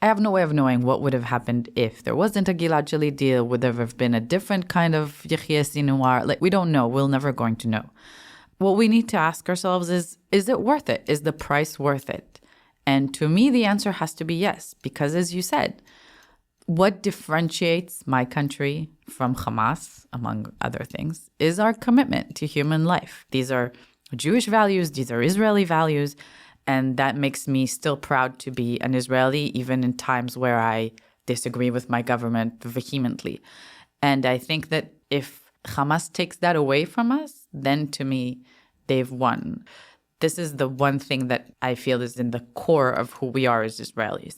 I have no way of knowing what would have happened if there wasn't a Gilad Shalit deal. Would there have been a different kind of Senor? We don't know. We're never going to know. What we need to ask ourselves is it worth it? Is the price worth it? And to me, the answer has to be yes, because as you said, what differentiates my country from Hamas, among other things, is our commitment to human life. These are Jewish values, these are Israeli values, and that makes me still proud to be an Israeli, even in times where I disagree with my government vehemently. And I think that if Hamas takes that away from us, then to me, they've won. This is the one thing that I feel is in the core of who we are as Israelis.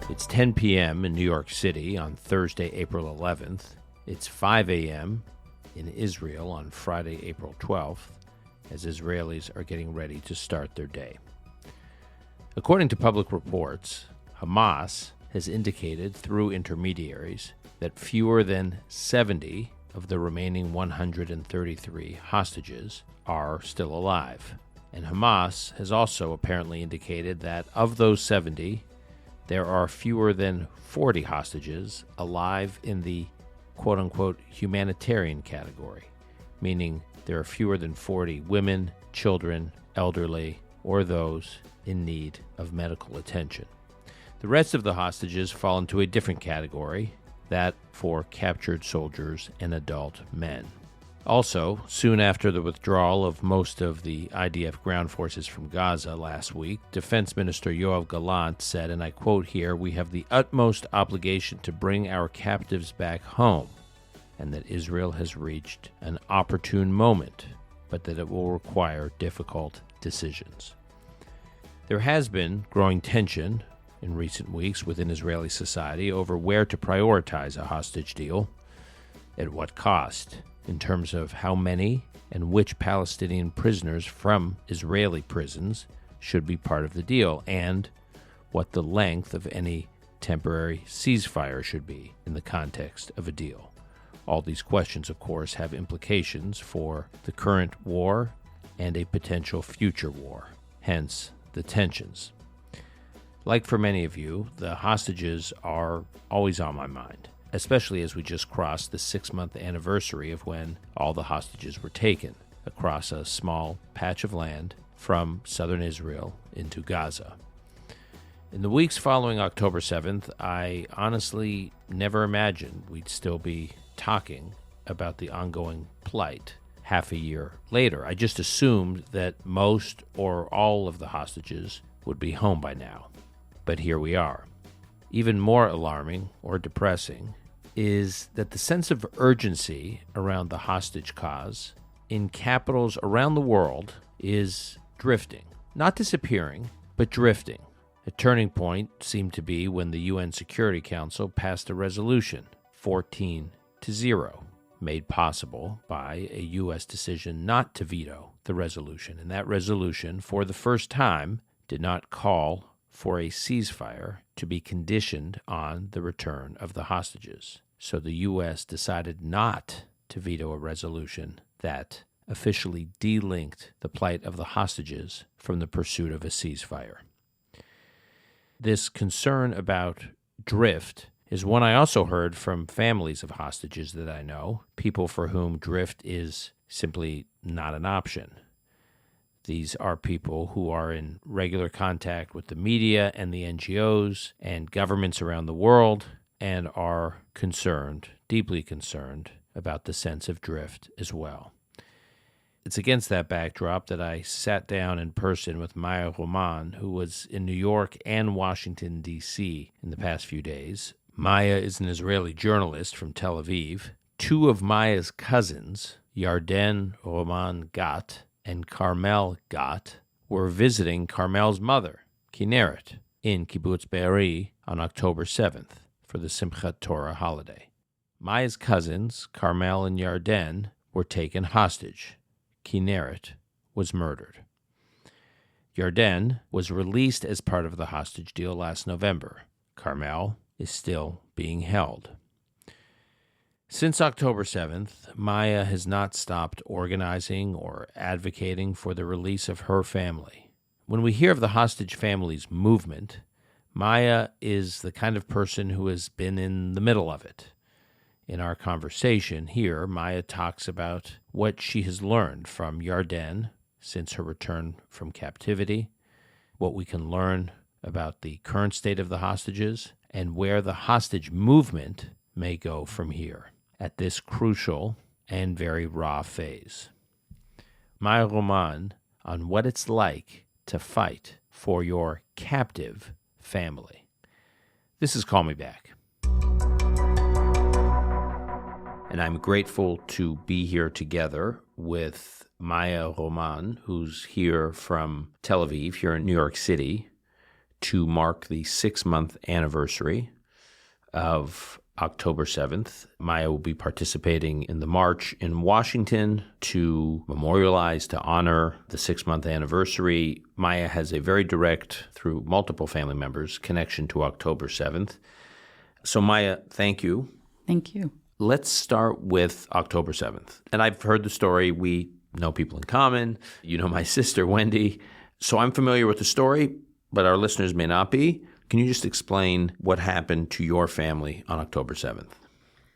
It's 10 p.m. in New York City on Thursday, April 11th. It's 5 a.m. in Israel on Friday, April 12th, as Israelis are getting ready to start their day. According to public reports, Hamas has indicated through intermediaries that fewer than 70 of the remaining 133 hostages are still alive. And Hamas has also apparently indicated that of those 70, there are fewer than 40 hostages alive in the quote-unquote humanitarian category, meaning there are fewer than 40 women, children, elderly, or those in need of medical attention. The rest of the hostages fall into a different category, that for captured soldiers and adult men. Also, soon after the withdrawal of most of the IDF ground forces from Gaza last week, Defense Minister Yoav Gallant said, and I quote here, "We have the utmost obligation to bring our captives back home, and that Israel has reached an opportune moment, but that it will require difficult decisions." There has been growing tension in recent weeks within Israeli society over where to prioritize a hostage deal, at what cost, in terms of how many and which Palestinian prisoners from Israeli prisons should be part of the deal, and what the length of any temporary ceasefire should be in the context of a deal. All these questions, of course, have implications for the current war and a potential future war, hence the tensions. Like for many of you, the hostages are always on my mind, especially as we just crossed the 6-month anniversary of when all the hostages were taken across a small patch of land from southern Israel into Gaza. In the weeks following October 7th, I honestly never imagined we'd still be talking about the ongoing plight half a year later. I just assumed that most or all of the hostages would be home by now. But here we are. Even more alarming or depressing is that the sense of urgency around the hostage cause in capitals around the world is drifting. Not disappearing, but drifting. A turning point seemed to be when the UN Security Council passed a resolution, 14-0, made possible by a U.S. decision not to veto the resolution. And that resolution, for the first time, did not call for a ceasefire to be conditioned on the return of the hostages. So the U.S. decided not to veto a resolution that officially delinked the plight of the hostages from the pursuit of a ceasefire. This concern about drift is one I also heard from families of hostages that I know, people for whom drift is simply not an option. These are people who are in regular contact with the media and the NGOs and governments around the world and are concerned, deeply concerned, about the sense of drift as well. It's against that backdrop that I sat down in person with Maya Roman, who was in New York and Washington, D.C. in the past few days. Maya is an Israeli journalist from Tel Aviv. Two of Maya's cousins, Yarden Roman Gat and Carmel Gat, were visiting Carmel's mother, Kinneret, in Kibbutz Be'eri on October 7th for the Simchat Torah holiday. Maya's cousins, Carmel and Yarden, were taken hostage. Kinneret was murdered. Yarden was released as part of the hostage deal last November. Carmel is still being held. Since October 7th, Maya has not stopped organizing or advocating for the release of her family. When we hear of the hostage families movement, Maya is the kind of person who has been in the middle of it. In our conversation here, Maya talks about what she has learned from Yarden since her return from captivity, what we can learn about the current state of the hostages, and where the hostage movement may go from here at this crucial and very raw phase. Maya Roman on what it's like to fight for your captive family. This is Call Me Back. And I'm grateful to be here together with Maya Roman, who's here from Tel Aviv, here in New York City, to mark the 6-month anniversary of October 7th. Maya will be participating in the march in Washington to memorialize, to honor the 6-month anniversary. Maya has a very direct, through multiple family members, connection to October 7th. So Maya, thank you. Thank you. Let's start with October 7th. And I've heard the story. We know people in common. You know my sister, Wendy. So I'm familiar with the story, but our listeners may not be. Can you just explain what happened to your family on October 7th?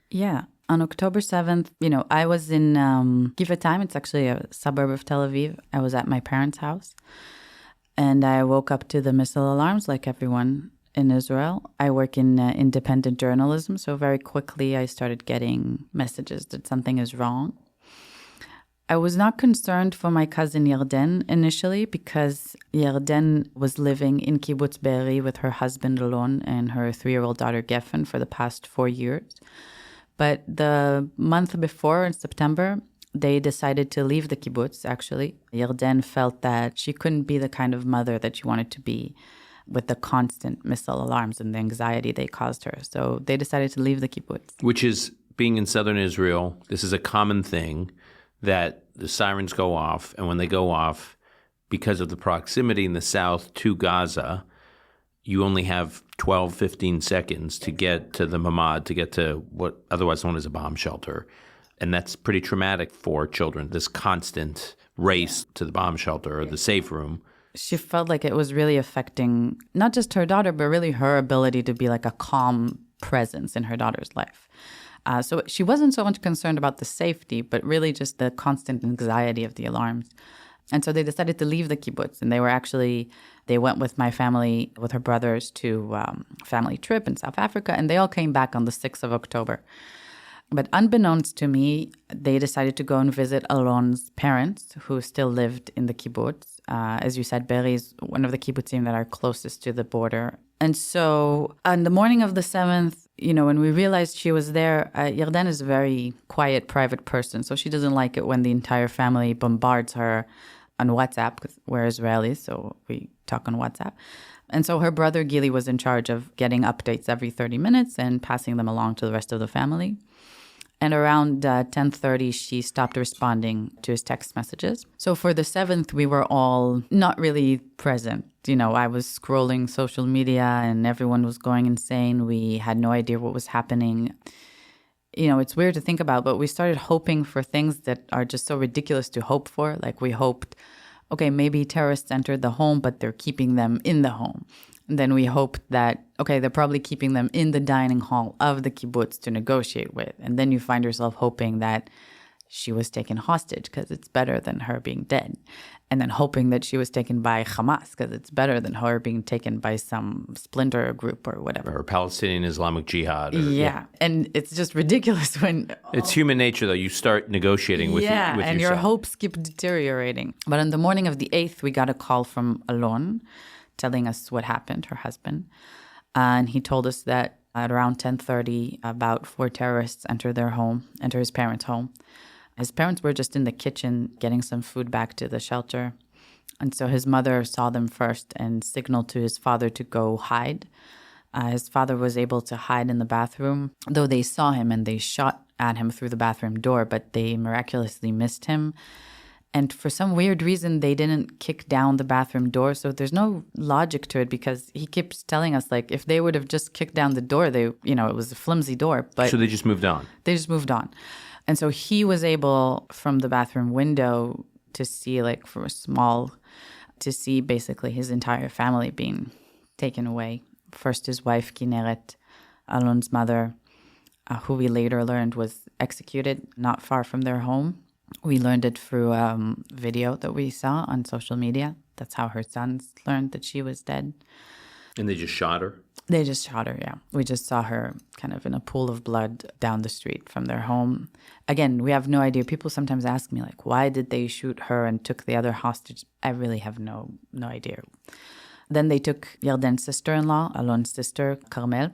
Yeah. On October 7th, I was in Givatayim. It's actually a suburb of Tel Aviv. I was at my parents' house. And I woke up to the missile alarms like everyone in Israel. I work in independent journalism. So very quickly, I started getting messages that something is wrong. I was not concerned for my cousin Yarden initially because Yarden was living in Kibbutz Be'eri with her husband Alon and her 3-year-old daughter Geffen for the past 4 years. But the month before, in September, they decided to leave the kibbutz, actually. Yarden felt that she couldn't be the kind of mother that she wanted to be with the constant missile alarms and the anxiety they caused her. So they decided to leave the kibbutz. Which is, being in southern Israel, this is a common thing, that the sirens go off, and when they go off, because of the proximity in the south to Gaza, you only have 12, 15 seconds to get to the mamad, to get to what otherwise known as a bomb shelter. And that's pretty traumatic for children, this constant race to the bomb shelter or the safe room. She felt like it was really affecting not just her daughter, but really her ability to be like a calm presence in her daughter's life. So she wasn't so much concerned about the safety, but really just the constant anxiety of the alarms. And so they decided to leave the kibbutz. And they went with my family, with her brothers, to a family trip in South Africa. And they all came back on the 6th of October. But unbeknownst to me, they decided to go and visit Alon's parents, who still lived in the kibbutz. As you said, Be'eri is one of the kibbutzim that are closest to the border. And so on the morning of the 7th, when we realized she was there, Yarden is a very quiet, private person. So she doesn't like it when the entire family bombards her on WhatsApp, because we're Israelis, so we talk on WhatsApp. And so her brother Gili was in charge of getting updates every 30 minutes and passing them along to the rest of the family. And around 10:30, she stopped responding to his text messages. So for the 7th, we were all not really present. I was scrolling social media and everyone was going insane. We had no idea what was happening. It's weird to think about, but we started hoping for things that are just so ridiculous to hope for. Like we hoped, okay, maybe terrorists entered the home, but they're keeping them in the home. And then we hoped that, okay, they're probably keeping them in the dining hall of the kibbutz to negotiate with. And then you find yourself hoping that she was taken hostage because it's better than her being dead. And then hoping that she was taken by Hamas because it's better than her being taken by some splinter group or whatever. Or Palestinian Islamic Jihad. Yeah. And it's just ridiculous when... It's human nature, though. You start negotiating with yourself. And your hopes keep deteriorating. But on the morning of the 8th, we got a call from Alon telling us what happened, her husband. And he told us that at around 10:30, about 4 terrorists entered his parents' home. His parents were just in the kitchen getting some food back to the shelter. And so his mother saw them first and signaled to his father to go hide. His father was able to hide in the bathroom, though they saw him and they shot at him through the bathroom door, but they miraculously missed him. And for some weird reason, they didn't kick down the bathroom door. So there's no logic to it because he keeps telling us, like, if they would have just kicked down the door, it was a flimsy door. But so they just moved on. They just moved on. And so he was able, from the bathroom window, to see, like, to see basically his entire family being taken away. First, his wife, Kineret, Alon's mother, who we later learned was executed not far from their home. We learned it through a video that we saw on social media. That's how her sons learned that she was dead. And they just shot her? They just shot her, yeah. We just saw her kind of in a pool of blood down the street from their home. Again, we have no idea. People sometimes ask me, like, why did they shoot her and took the other hostage? I really have no idea. Then they took Yarden's sister-in-law, Alon's sister, Carmel.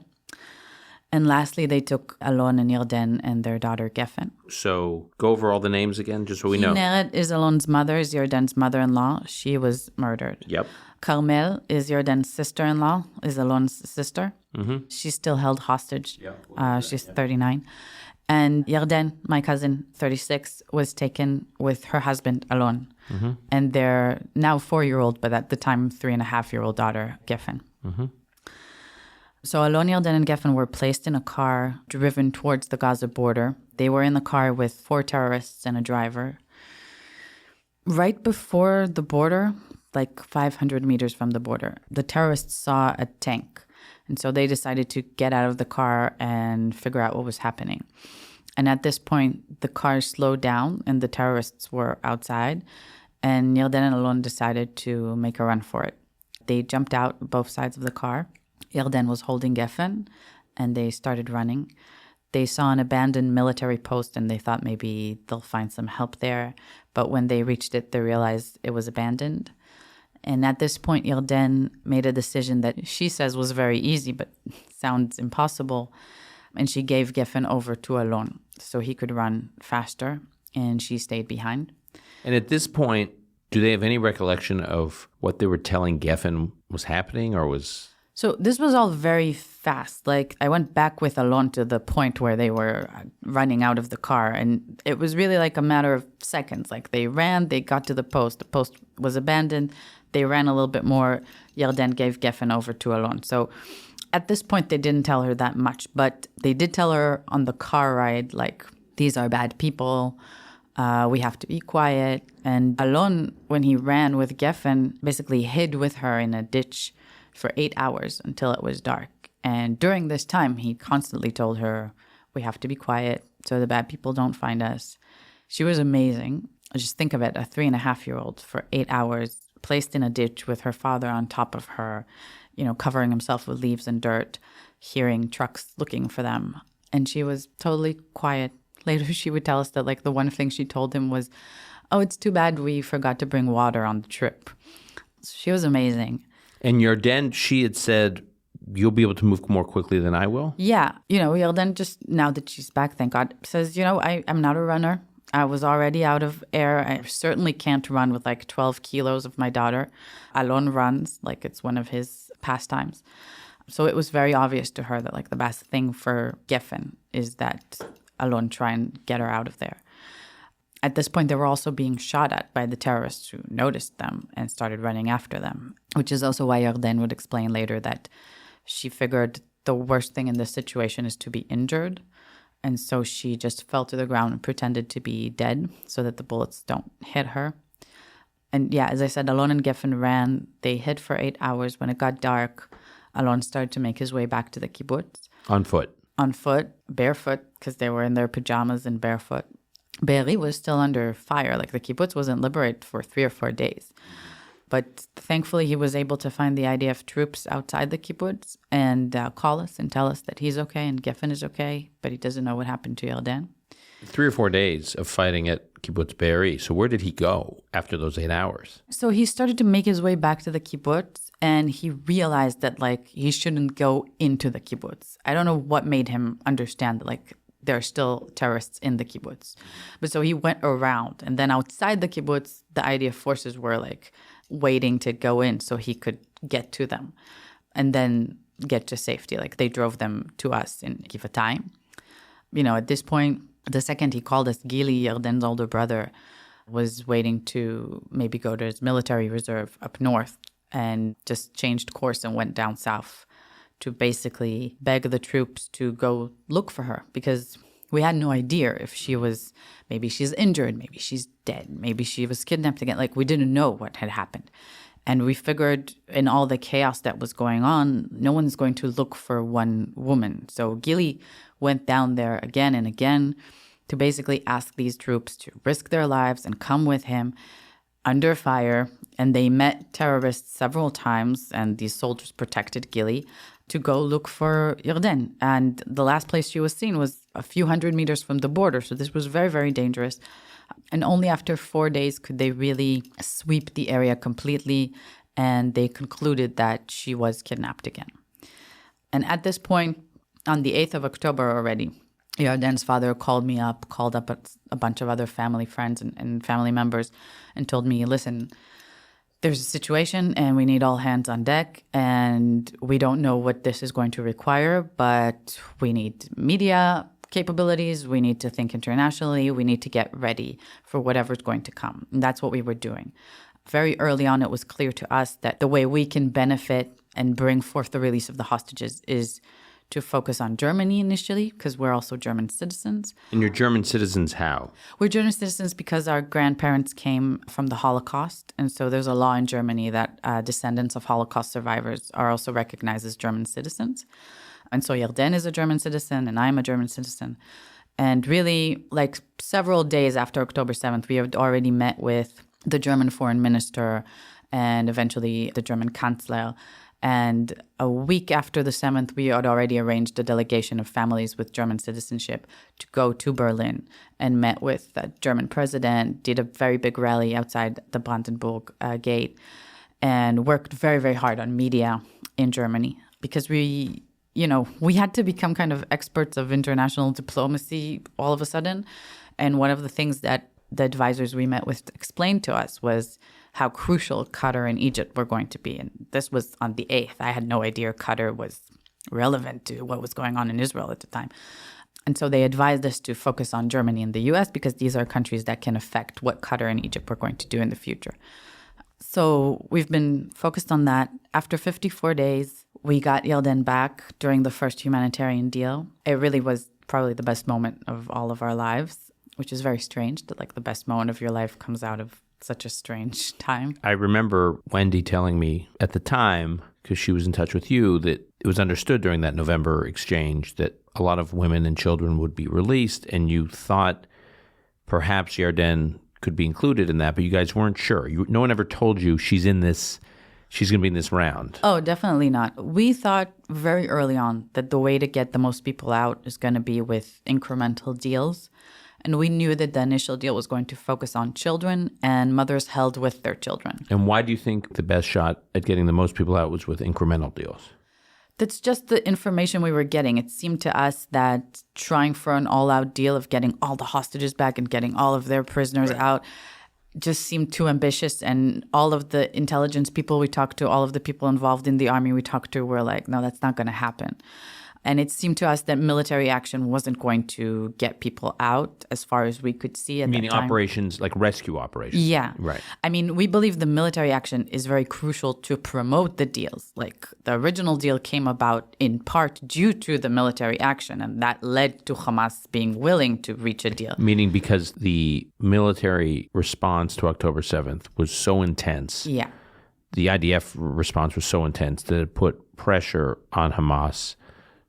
And lastly, they took Alon and Yarden and their daughter, Geffen. So go over all the names again, just so we know. Kineret is Alon's mother, is Yarden's mother-in-law. She was murdered. Yep. Carmel is Yarden's sister-in-law, is Alon's sister. Mm-hmm. She's still held hostage. She's 39. And Yarden, my cousin, 36, was taken with her husband, Alon. Mm-hmm. And their now 4-year-old, but at the time 3.5-year-old daughter, Geffen. Mm-hmm. So Alon, Yarden, and Geffen were placed in a car driven towards the Gaza border. They were in the car with 4 terrorists and a driver. Right before the border, like 500 meters from the border, the terrorists saw a tank. And so they decided to get out of the car and figure out what was happening. And at this point, the car slowed down and the terrorists were outside. And Yarden and Alon decided to make a run for it. They jumped out both sides of the car. Yarden was holding Geffen, and they started running. They saw an abandoned military post, and they thought maybe they'll find some help there. But when they reached it, they realized it was abandoned. And at this point, Yarden made a decision that she says was very easy, but sounds impossible. And she gave Geffen over to Alon so he could run faster, and she stayed behind. And at this point, do they have any recollection of what they were telling Geffen was happening or was... So this was all very fast. Like, I went back with Alon to the point where they were running out of the car, and it was really like a matter of seconds. Like, they ran, they got to the post was abandoned, they ran a little bit more, Yarden gave Geffen over to Alon. So at this point, they didn't tell her that much, but they did tell her on the car ride, like, these are bad people, we have to be quiet. And Alon, when he ran with Geffen, basically hid with her in a ditch for 8 hours until it was dark. And during this time, he constantly told her, we have to be quiet so the bad people don't find us. She was amazing. Just think of it, a 3.5-year-old for 8 hours, placed in a ditch with her father on top of her, covering himself with leaves and dirt, hearing trucks looking for them. And she was totally quiet. Later, she would tell us that, like, the one thing she told him was, oh, it's too bad we forgot to bring water on the trip. So she was amazing. And Yarden, she had said, you'll be able to move more quickly than I will? Yeah. Yarden, just now that she's back, thank God, says, I'm not a runner. I was already out of air. I certainly can't run with like 12 kilos of my daughter. Alon runs like it's one of his pastimes. So it was very obvious to her that like the best thing for Geffen is that Alon try and get her out of there. At this point, they were also being shot at by the terrorists who noticed them and started running after them, which is also why Yarden would explain later that she figured the worst thing in this situation is to be injured. And so she just fell to the ground and pretended to be dead so that the bullets don't hit her. And yeah, as I said, Alon and Geffen ran. They hid for 8 hours. When it got dark, Alon started to make his way back to the kibbutz. On foot? On foot, barefoot, because they were in their pajamas and barefoot. Be'eri was still under fire. Like the kibbutz wasn't liberated for 3 or 4 days. But thankfully, he was able to find the IDF troops outside the kibbutz and call us and tell us that he's okay and Geffen is okay, but he doesn't know what happened to Yarden. 3 or 4 days of fighting at kibbutz Be'eri. So where did he go after those 8 hours? So he started to make his way back to the kibbutz, and he realized that like he shouldn't go into the kibbutz. I don't know what made him understand that like there are still terrorists in the kibbutz. But so he went around, and then outside the kibbutz, the IDF forces were like waiting to go in so he could get to them and then get to safety. Like they drove them to us in Givatayim. At this point, the second he called us, Gili, Yarden's older brother, was waiting to maybe go to his military reserve up north and just changed course and went down south to basically beg the troops to go look for her, because we had no idea if maybe she's injured, maybe she's dead, maybe she was kidnapped again. Like, we didn't know what had happened. And we figured in all the chaos that was going on, no one's going to look for one woman. So Gili went down there again and again to basically ask these troops to risk their lives and come with him under fire. And they met terrorists several times, and these soldiers protected Gili to go look for Yarden. And the last place she was seen was a few hundred meters from the border. So this was very, very dangerous. And only after 4 days could they really sweep the area completely, and they concluded that she was kidnapped again. And at this point, on the 8th of October already, Yarden's father called me up, called up a bunch of other family friends and family members, and told me, listen, there's a situation and we need all hands on deck, and we don't know what this is going to require, but we need media capabilities, we need to think internationally, we need to get ready for whatever's going to come. And that's what we were doing. Very early on, it was clear to us that the way we can benefit and bring forth the release of the hostages is to focus on Germany initially, because we're also German citizens. And you're German citizens how? We're German citizens because our grandparents came from the Holocaust. And so there's a law in Germany that descendants of Holocaust survivors are also recognized as German citizens. And so Yarden is a German citizen, and I'm a German citizen. And really, like several days after October 7th, we had already met with the German foreign minister and eventually the German chancellor. And a week after the 7th, we had already arranged a delegation of families with German citizenship to go to Berlin and met with the German president, did a very big rally outside the Brandenburg Gate, and worked very, very hard on media in Germany, because we had to become kind of experts of international diplomacy all of a sudden. And one of the things that the advisors we met with explained to us was how crucial Qatar and Egypt were going to be. And this was on the 8th. I had no idea Qatar was relevant to what was going on in Israel at the time. And so they advised us to focus on Germany and the US, because these are countries that can affect what Qatar and Egypt were going to do in the future. So we've been focused on that. After 54 days, we got Yarden back during the first humanitarian deal. It really was probably the best moment of all of our lives, which is very strange that like the best moment of your life comes out of such a strange time. I remember Wendy telling me at the time, because she was in touch with you, that it was understood during that November exchange that a lot of women and children would be released, and you thought perhaps Yarden could be included in that, but you guys weren't sure. No one ever told you she's going to be in this round. Oh, definitely not. We thought very early on that the way to get the most people out is going to be with incremental deals. And we knew that the initial deal was going to focus on children and mothers held with their children. And why do you think the best shot at getting the most people out was with incremental deals? That's just the information we were getting. It seemed to us that trying for an all-out deal of getting all the hostages back and getting all of their prisoners out just seemed too ambitious. And all of the intelligence people we talked to, all of the people involved in the army we talked to were like, no, that's not going to happen. And it seemed to us that military action wasn't going to get people out as far as we could see at that time. Meaning operations, like rescue operations. Yeah. Right. I mean, we believe the military action is very crucial to promote the deals. Like, the original deal came about in part due to the military action, and that led to Hamas being willing to reach a deal. Meaning because the military response to October 7th was so intense. Yeah. The IDF response was so intense that it put pressure on Hamas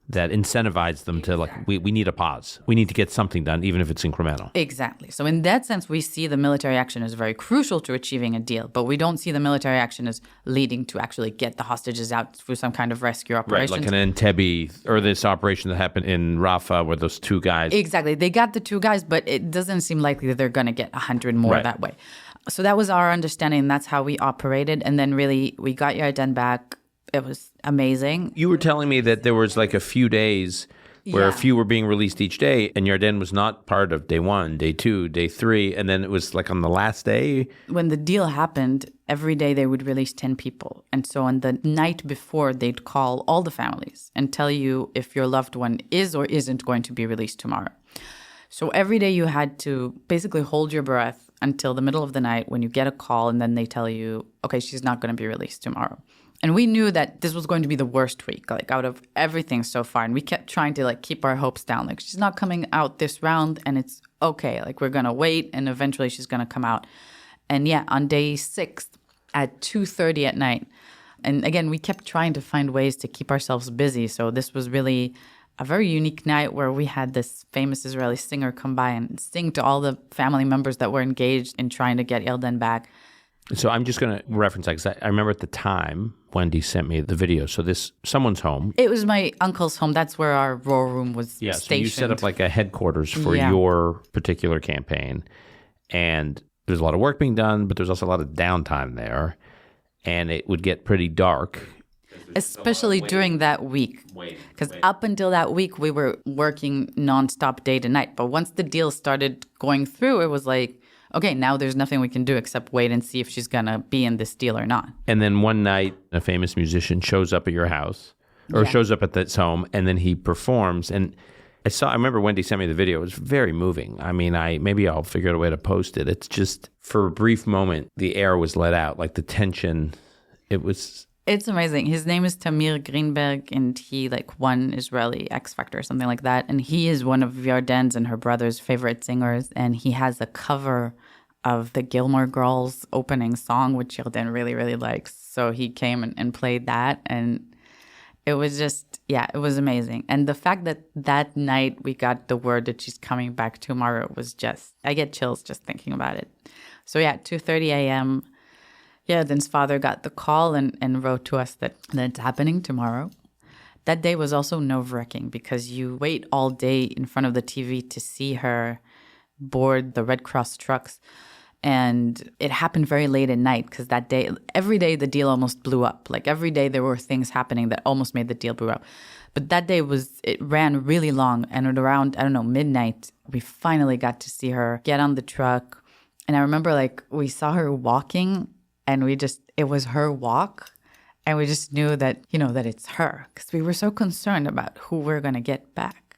that incentivized them to, like, we need a pause. We need to get something done, even if it's incremental. Exactly. So in that sense, we see the military action as very crucial to achieving a deal, but we don't see the military action as leading to actually get the hostages out through some kind of rescue operation. Right, like an Entebbe, or this operation that happened in Rafah where those two guys. Exactly. They got the two guys, but it doesn't seem likely that they're going to get 100 more that way. So that was our understanding, and that's how we operated. And then really, we got Yarden back. It was amazing. You were telling me that there was like a few days where a few were being released each day, and Yarden was not part of day 1, day 2, day 3, and then it was like on the last day? When the deal happened, every day they would release 10 people. And so on the night before, they'd call all the families and tell you if your loved one is or isn't going to be released tomorrow. So every day you had to basically hold your breath until the middle of the night when you get a call and then they tell you, okay, she's not going to be released tomorrow. And we knew that this was going to be the worst week, like out of everything so far. And we kept trying to like keep our hopes down. Like, she's not coming out this round and it's okay. Like, we're going to wait and eventually she's going to come out. And yeah, on day 6 at 2:30 at night. And again, we kept trying to find ways to keep ourselves busy. So this was really a very unique night where we had this famous Israeli singer come by and sing to all the family members that were engaged in trying to get Yarden back. So I'm just going to reference that because I remember at the time Wendy sent me the video. So someone's home. It was my uncle's home. That's where our war room was stationed. So you set up like a headquarters for your particular campaign. And there's a lot of work being done, but there's also a lot of downtime there. And it would get pretty dark. Especially during that week. Because up until that week, we were working nonstop day to night. But once the deal started going through, it was like, okay, now there's nothing we can do except wait and see if she's going to be in this deal or not. And then one night, a famous musician shows up at your house or shows up at this home, and then he performs. And I remember Wendy sent me the video. It was very moving. I mean, maybe I'll figure out a way to post it. It's just, for a brief moment, the air was let out, like the tension. It's amazing. His name is Tamir Greenberg, and he won Israeli X Factor or something like that. And he is one of Yarden's and her brother's favorite singers. And he has a cover of the Gilmore Girls opening song, which Yarden really, really likes. So he came and played that. And it was just, it was amazing. And the fact that that night we got the word that she's coming back tomorrow was just, I get chills just thinking about it. So 2:30 a.m., Yarden's father got the call and wrote to us that it's happening tomorrow. That day was also nerve-wracking because you wait all day in front of the TV to see her board the Red Cross trucks. And it happened very late at night because that day, every day the deal almost blew up. Like every day there were things happening that almost made the deal blow up. But that day it ran really long. And at around, midnight, we finally got to see her get on the truck. And I remember we saw her walking. And it was her walk. And we just knew that, that it's her. Because we were so concerned about who we're going to get back.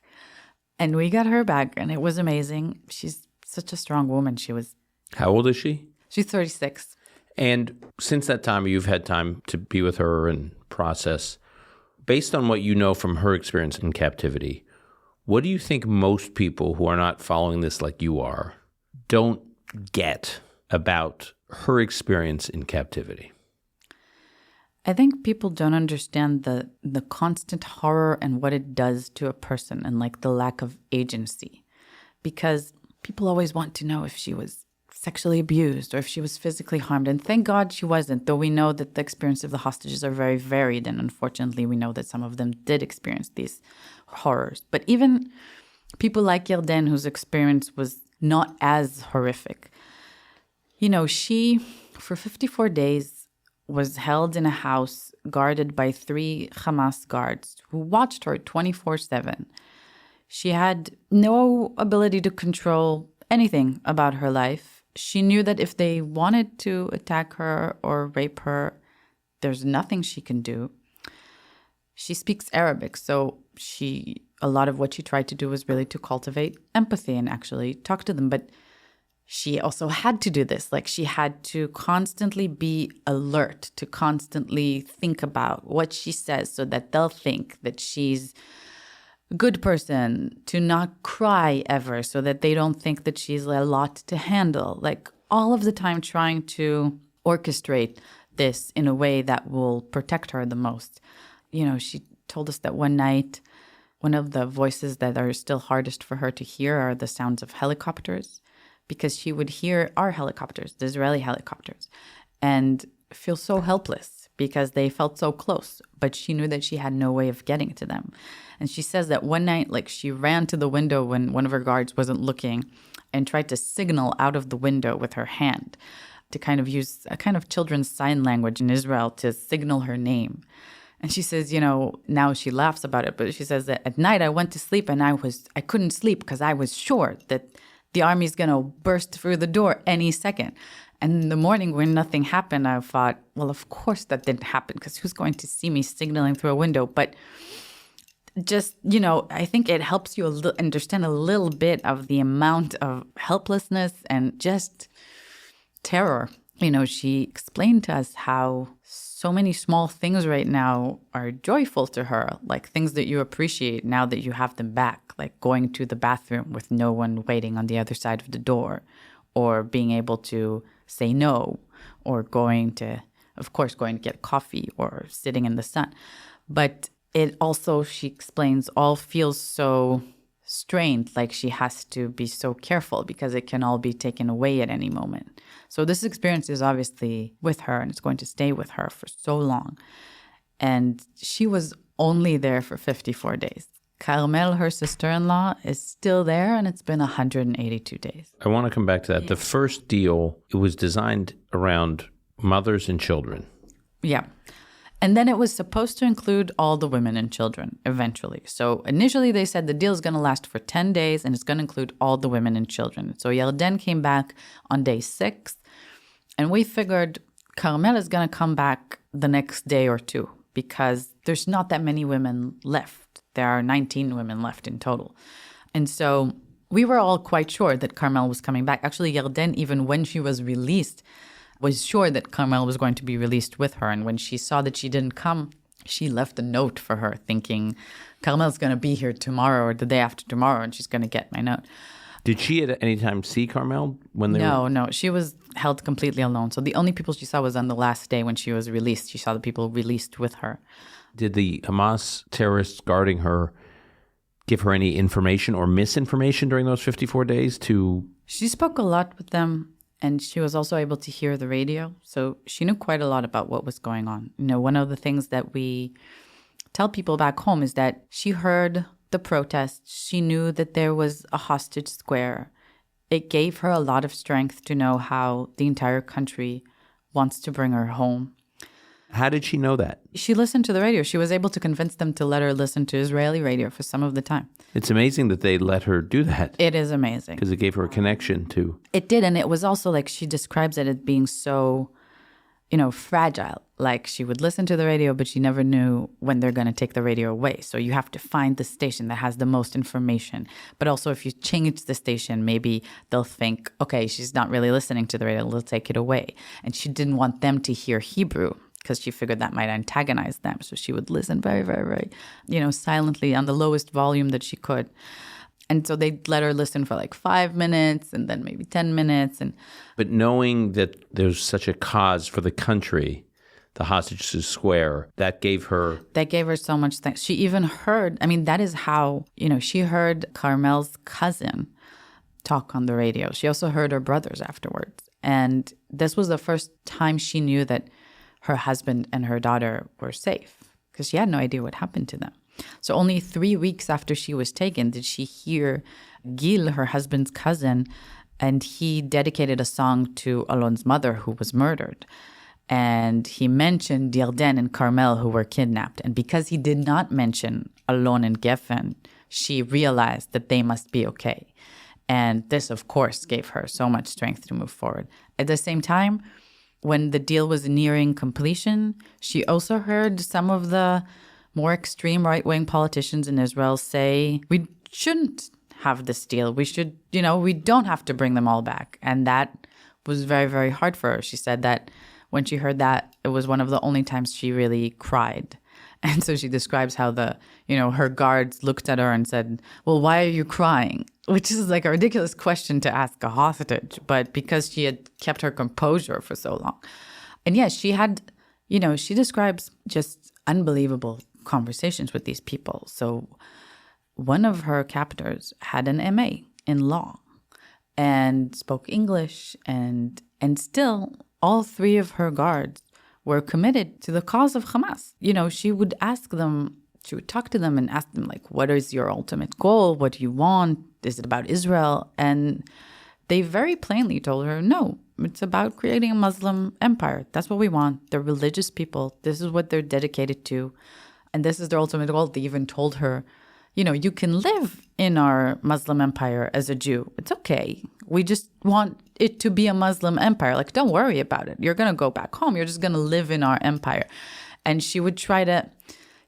And we got her back, and it was amazing. She's such a strong woman. How old is she? She's 36. And since that time, you've had time to be with her and process. Based on what you know from her experience in captivity, what do you think most people who are not following this like you are don't get about her experience in captivity? I think people don't understand the constant horror and what it does to a person and the lack of agency. Because people always want to know if she was sexually abused or if she was physically harmed. And thank God she wasn't, though we know that the experience of the hostages are very varied. And unfortunately, we know that some of them did experience these horrors. But even people like Yarden, whose experience was not as horrific, she, for 54 days, was held in a house guarded by 3 Hamas guards who watched her 24/7. She had no ability to control anything about her life. She knew that if they wanted to attack her or rape her, there's nothing she can do. She speaks Arabic, so a lot of what she tried to do was really to cultivate empathy and actually talk to them. But she also had to do this. She had to constantly be alert, to constantly think about what she says so that they'll think that she's a good person, to not cry ever so that they don't think that she's a lot to handle. All of the time trying to orchestrate this in a way that will protect her the most. She told us that one night, one of the voices that are still hardest for her to hear are the sounds of helicopters. Because she would hear our helicopters, the Israeli helicopters, and feel so helpless because they felt so close. But she knew that she had no way of getting to them. And she says that one night, she ran to the window when one of her guards wasn't looking and tried to signal out of the window with her hand to kind of use a kind of children's sign language in Israel to signal her name. And she says, now she laughs about it, but she says that at night I went to sleep and I couldn't sleep because I was sure that the army's going to burst through the door any second. And in the morning when nothing happened, I thought, well, of course that didn't happen because who's going to see me signaling through a window? But just, I think it helps you understand a little bit of the amount of helplessness and just terror. She explained to us how so many small things right now are joyful to her, like things that you appreciate now that you have them back, like going to the bathroom with no one waiting on the other side of the door, or being able to say no, or going to get coffee or sitting in the sun. But it also, she explains, all feels so strained, like she has to be so careful because it can all be taken away at any moment. So this experience is obviously with her, and it's going to stay with her for so long. And she was only there for 54 days. Carmel, her sister-in-law, is still there, and it's been 182 days. I want to come back to that. Yeah. The first deal, it was designed around mothers and children. Yeah. And then it was supposed to include all the women and children eventually. So initially they said the deal is going to last for 10 days and it's going to include all the women and children. So Yarden came back on day 6, and we figured Carmel is going to come back the next day or two because there's not that many women left. There are 19 women left in total. And so we were all quite sure that Carmel was coming back. Actually, Yarden, even when she was released, was sure that Carmel was going to be released with her. And when she saw that she didn't come, she left a note for her thinking, Carmel's going to be here tomorrow or the day after tomorrow, and she's going to get my note. Did she at any time see Carmel when they were? No. She was held completely alone. So the only people she saw was on the last day when she was released. She saw the people released with her. Did the Hamas terrorists guarding her give her any information or misinformation during those 54 days to? She spoke a lot with them. And she was also able to hear the radio. So she knew quite a lot about what was going on. One of the things that we tell people back home is that she heard the protests. She knew that there was a hostage square. It gave her a lot of strength to know how the entire country wants to bring her home. How did she know that? She listened to the radio. She was able to convince them to let her listen to Israeli radio for some of the time. It's amazing that they let her do that. It is amazing. Because it gave her a connection to... It did, and it was also like she describes it as being so, fragile. Like she would listen to the radio, but she never knew when they're going to take the radio away. So you have to find the station that has the most information. But also if you change the station, maybe they'll think, okay, she's not really listening to the radio, they'll take it away. And she didn't want them to hear Hebrew, because she figured that might antagonize them. So she would listen very, very, very, silently on the lowest volume that she could. And so they let her listen for like 5 minutes and then maybe 10 minutes. But knowing that there's such a cause for the country, the hostages square, that gave her so much thanks. She even heard, that is how, she heard Carmel's cousin talk on the radio. She also heard her brothers afterwards. And this was the first time she knew that her husband and her daughter were safe because she had no idea what happened to them. So only 3 weeks after she was taken did she hear Gil, her husband's cousin, and he dedicated a song to Alon's mother who was murdered. And he mentioned Yarden and Carmel who were kidnapped. And because he did not mention Alon and Geffen, she realized that they must be okay. And this, of course, gave her so much strength to move forward. At the same time, when the deal was nearing completion, she also heard some of the more extreme right-wing politicians in Israel say, we shouldn't have this deal. We should, we don't have to bring them all back. And that was very, very hard for her. She said that when she heard that, it was one of the only times she really cried. And so she describes how her guards looked at her and said, well, why are you crying? Which is like a ridiculous question to ask a hostage, but because she had kept her composure for so long. And yes, she had, she describes just unbelievable conversations with these people. So one of her captors had an MA in law and spoke English, and still all 3 of her guards were committed to the cause of Hamas. She would talk to them and ask them, like, what is your ultimate goal? What do you want? Is it about Israel? And they very plainly told her, no, it's about creating a Muslim empire. That's what we want. They're religious people. This is what they're dedicated to. And this is their ultimate goal. They even told her, you can live in our Muslim empire as a Jew. It's okay. We just want it to be a Muslim empire. Like, don't worry about it. You're going to go back home. You're just going to live in our empire. And she would try to,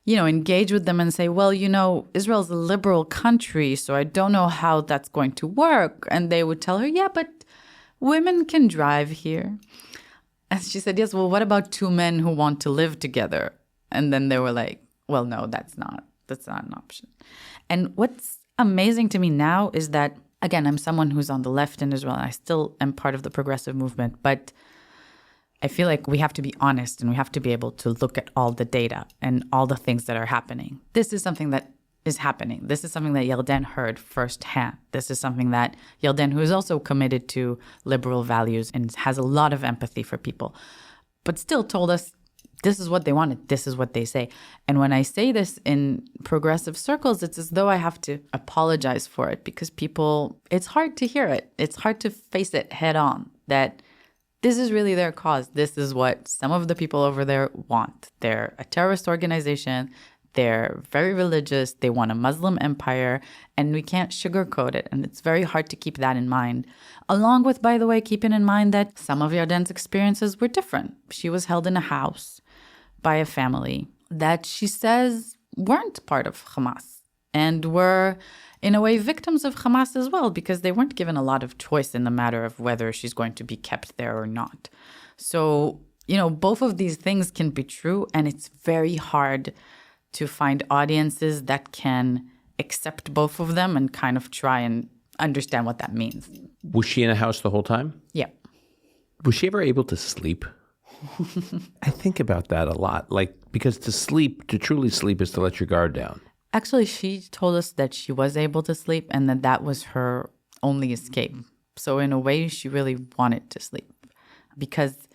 engage with them and say, well, Israel's a liberal country, so I don't know how that's going to work. And they would tell her, yeah, but women can drive here. And she said, yes, well, what about two men who want to live together? And then they were like, well, no, that's not an option. And what's amazing to me now is that, again, I'm someone who's on the left in Israel, and I still am part of the progressive movement, but I feel like we have to be honest and we have to be able to look at all the data and all the things that are happening. This is something that is happening. This is something that Yarden heard firsthand. This is something that Yarden, who is also committed to liberal values and has a lot of empathy for people, but still told us this is what they wanted. This is what they say. And when I say this in progressive circles, it's as though I have to apologize for it because people, it's hard to hear it. It's hard to face it head on that this is really their cause. This is what some of the people over there want. They're a terrorist organization. They're very religious. They want a Muslim empire, and we can't sugarcoat it. And it's very hard to keep that in mind. Along with, by the way, keeping in mind that some of Yarden's experiences were different. She was held in a house by a family that she says weren't part of Hamas and were, in a way, victims of Hamas as well, because they weren't given a lot of choice in the matter of whether she's going to be kept there or not. So, both of these things can be true, and it's very hard to find audiences that can accept both of them and kind of try and understand what that means. Was she in a house the whole time? Yeah. Was she ever able to sleep? I think about that a lot. Because to truly sleep is to let your guard down. Actually, she told us that she was able to sleep and that was her only escape. So in a way, she really wanted to sleep because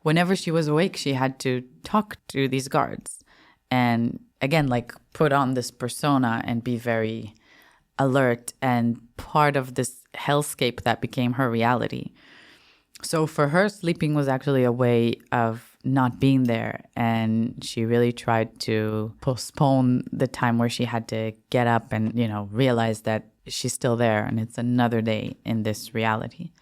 whenever she was awake, she had to talk to these guards and again, put on this persona and be very alert and part of this hellscape that became her reality. So for her, sleeping was actually a way of not being there. And she really tried to postpone the time where she had to get up and, realize that she's still there and it's another day in this reality.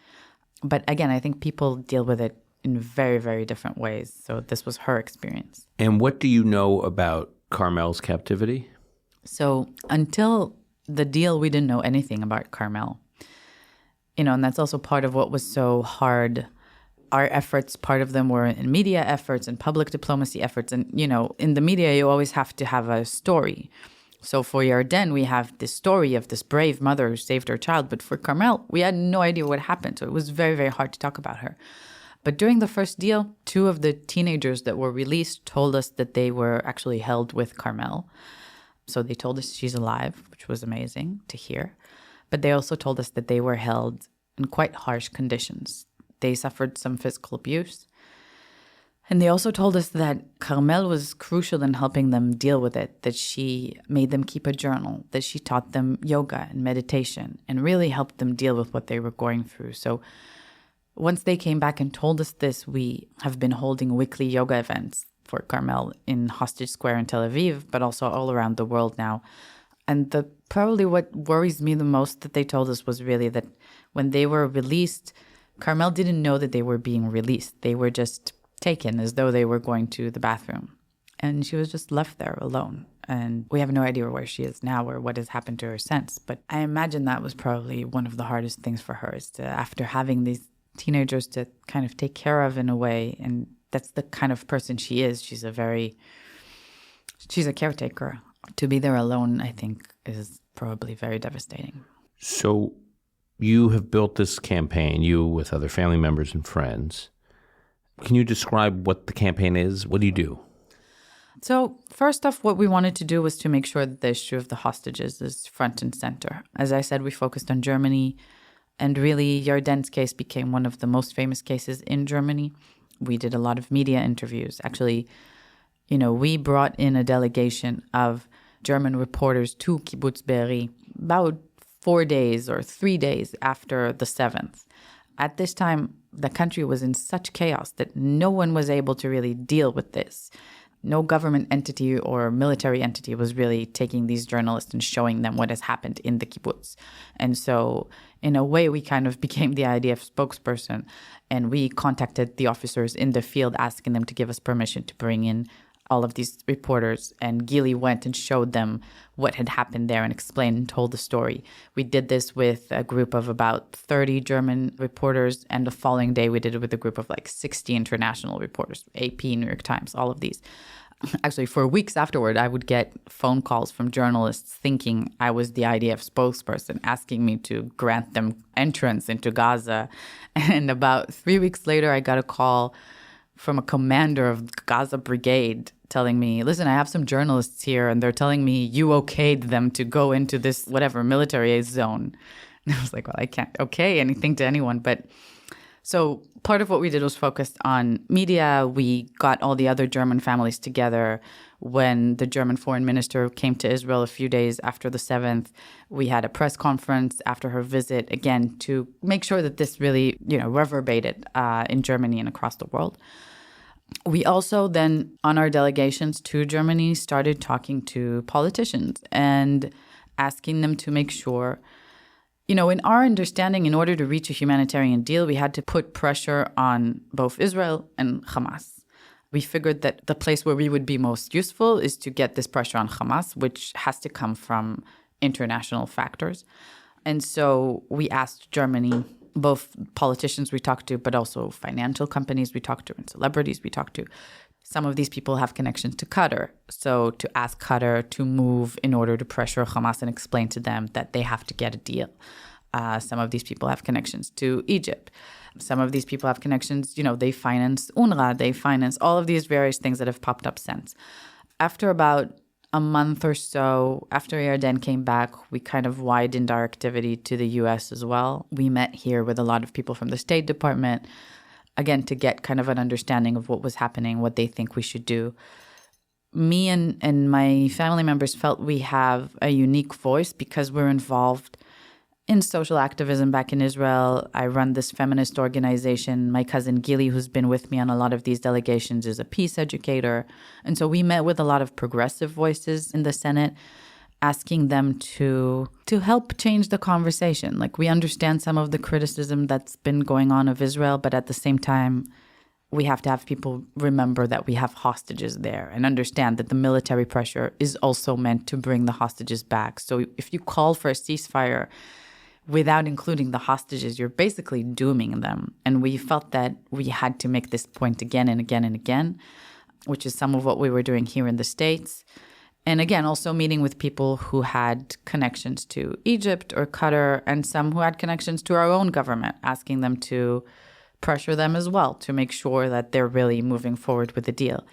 But again, I think people deal with it in very, very different ways. So this was her experience. And what do you know about Carmel's captivity? So until the deal, we didn't know anything about Carmel. And that's also part of what was so hard. Our efforts, part of them were in media efforts and public diplomacy efforts. And, in the media, you always have to have a story. So for Yarden, we have this story of this brave mother who saved her child. But for Carmel, we had no idea what happened. So it was very, very hard to talk about her. But during the first deal, two of the teenagers that were released told us that they were actually held with Carmel. So they told us she's alive, which was amazing to hear. But they also told us that they were held in quite harsh conditions. They suffered some physical abuse. And they also told us that Carmel was crucial in helping them deal with it, that she made them keep a journal, that she taught them yoga and meditation, and really helped them deal with what they were going through. So once they came back and told us this, we have been holding weekly yoga events for Carmel in Hostage Square in Tel Aviv, but also all around the world now. And probably what worries me the most that they told us was really that when they were released, Carmel didn't know that they were being released. They were just taken as though they were going to the bathroom. And she was just left there alone. And we have no idea where she is now or what has happened to her since. But I imagine that was probably one of the hardest things for her is to, after having these teenagers to kind of take care of in a way. And that's the kind of person she is. She's a caretaker. To be there alone, I think, is probably very devastating. So you have built this campaign, you with other family members and friends. Can you describe what the campaign is? What do you do? So first off, what we wanted to do was to make sure that the issue of the hostages is front and center. As I said, we focused on Germany, and really Yarden's case became one of the most famous cases in Germany. We did a lot of media interviews. Actually, we brought in a delegation of German reporters to Kibbutz Be'eri about 4 days or 3 days after the 7th. At this time, the country was in such chaos that no one was able to really deal with this. No government entity or military entity was really taking these journalists and showing them what has happened in the kibbutz. And so, in a way, we kind of became the IDF spokesperson, and we contacted the officers in the field asking them to give us permission to bring in all of these reporters, and Gili went and showed them what had happened there and explained and told the story. We did this with a group of about 30 German reporters, and the following day we did it with a group of like 60 international reporters, AP, New York Times, all of these. Actually, for weeks afterward, I would get phone calls from journalists thinking I was the IDF spokesperson, asking me to grant them entrance into Gaza. And about 3 weeks later, I got a call from a commander of the Gaza Brigade telling me, listen, I have some journalists here and they're telling me you okayed them to go into this whatever military zone. And I was like, well, I can't okay anything to anyone. But so part of what we did was focused on media. We got all the other German families together. When the German foreign minister came to Israel a few days after the 7th, we had a press conference after her visit, again, to make sure that this really, reverberated in Germany and across the world. We also then, on our delegations to Germany, started talking to politicians and asking them to make sure, in our understanding, in order to reach a humanitarian deal, we had to put pressure on both Israel and Hamas. We figured that the place where we would be most useful is to get this pressure on Hamas, which has to come from international factors. And so we asked Germany, both politicians we talked to, but also financial companies we talked to and celebrities we talked to. Some of these people have connections to Qatar. So to ask Qatar to move in order to pressure Hamas and explain to them that they have to get a deal. Some of these people have connections to Egypt. Some of these people have connections, they finance UNRWA, they finance all of these various things that have popped up since. After about a month or so, after Yarden came back, we kind of widened our activity to the U.S. as well. We met here with a lot of people from the State Department, again, to get kind of an understanding of what was happening, what they think we should do. Me and my family members felt we have a unique voice because we're involved in social activism back in Israel. I run this feminist organization. My cousin Gili, who's been with me on a lot of these delegations, is a peace educator. And so we met with a lot of progressive voices in the Senate, asking them to help change the conversation. Like, we understand some of the criticism that's been going on of Israel, but at the same time, we have to have people remember that we have hostages there and understand that the military pressure is also meant to bring the hostages back. So if you call for a ceasefire without including the hostages, you're basically dooming them. And we felt that we had to make this point again and again and again, which is some of what we were doing here in the States. And again, also meeting with people who had connections to Egypt or Qatar, and some who had connections to our own government, asking them to pressure them as well to make sure that they're really moving forward with the deal.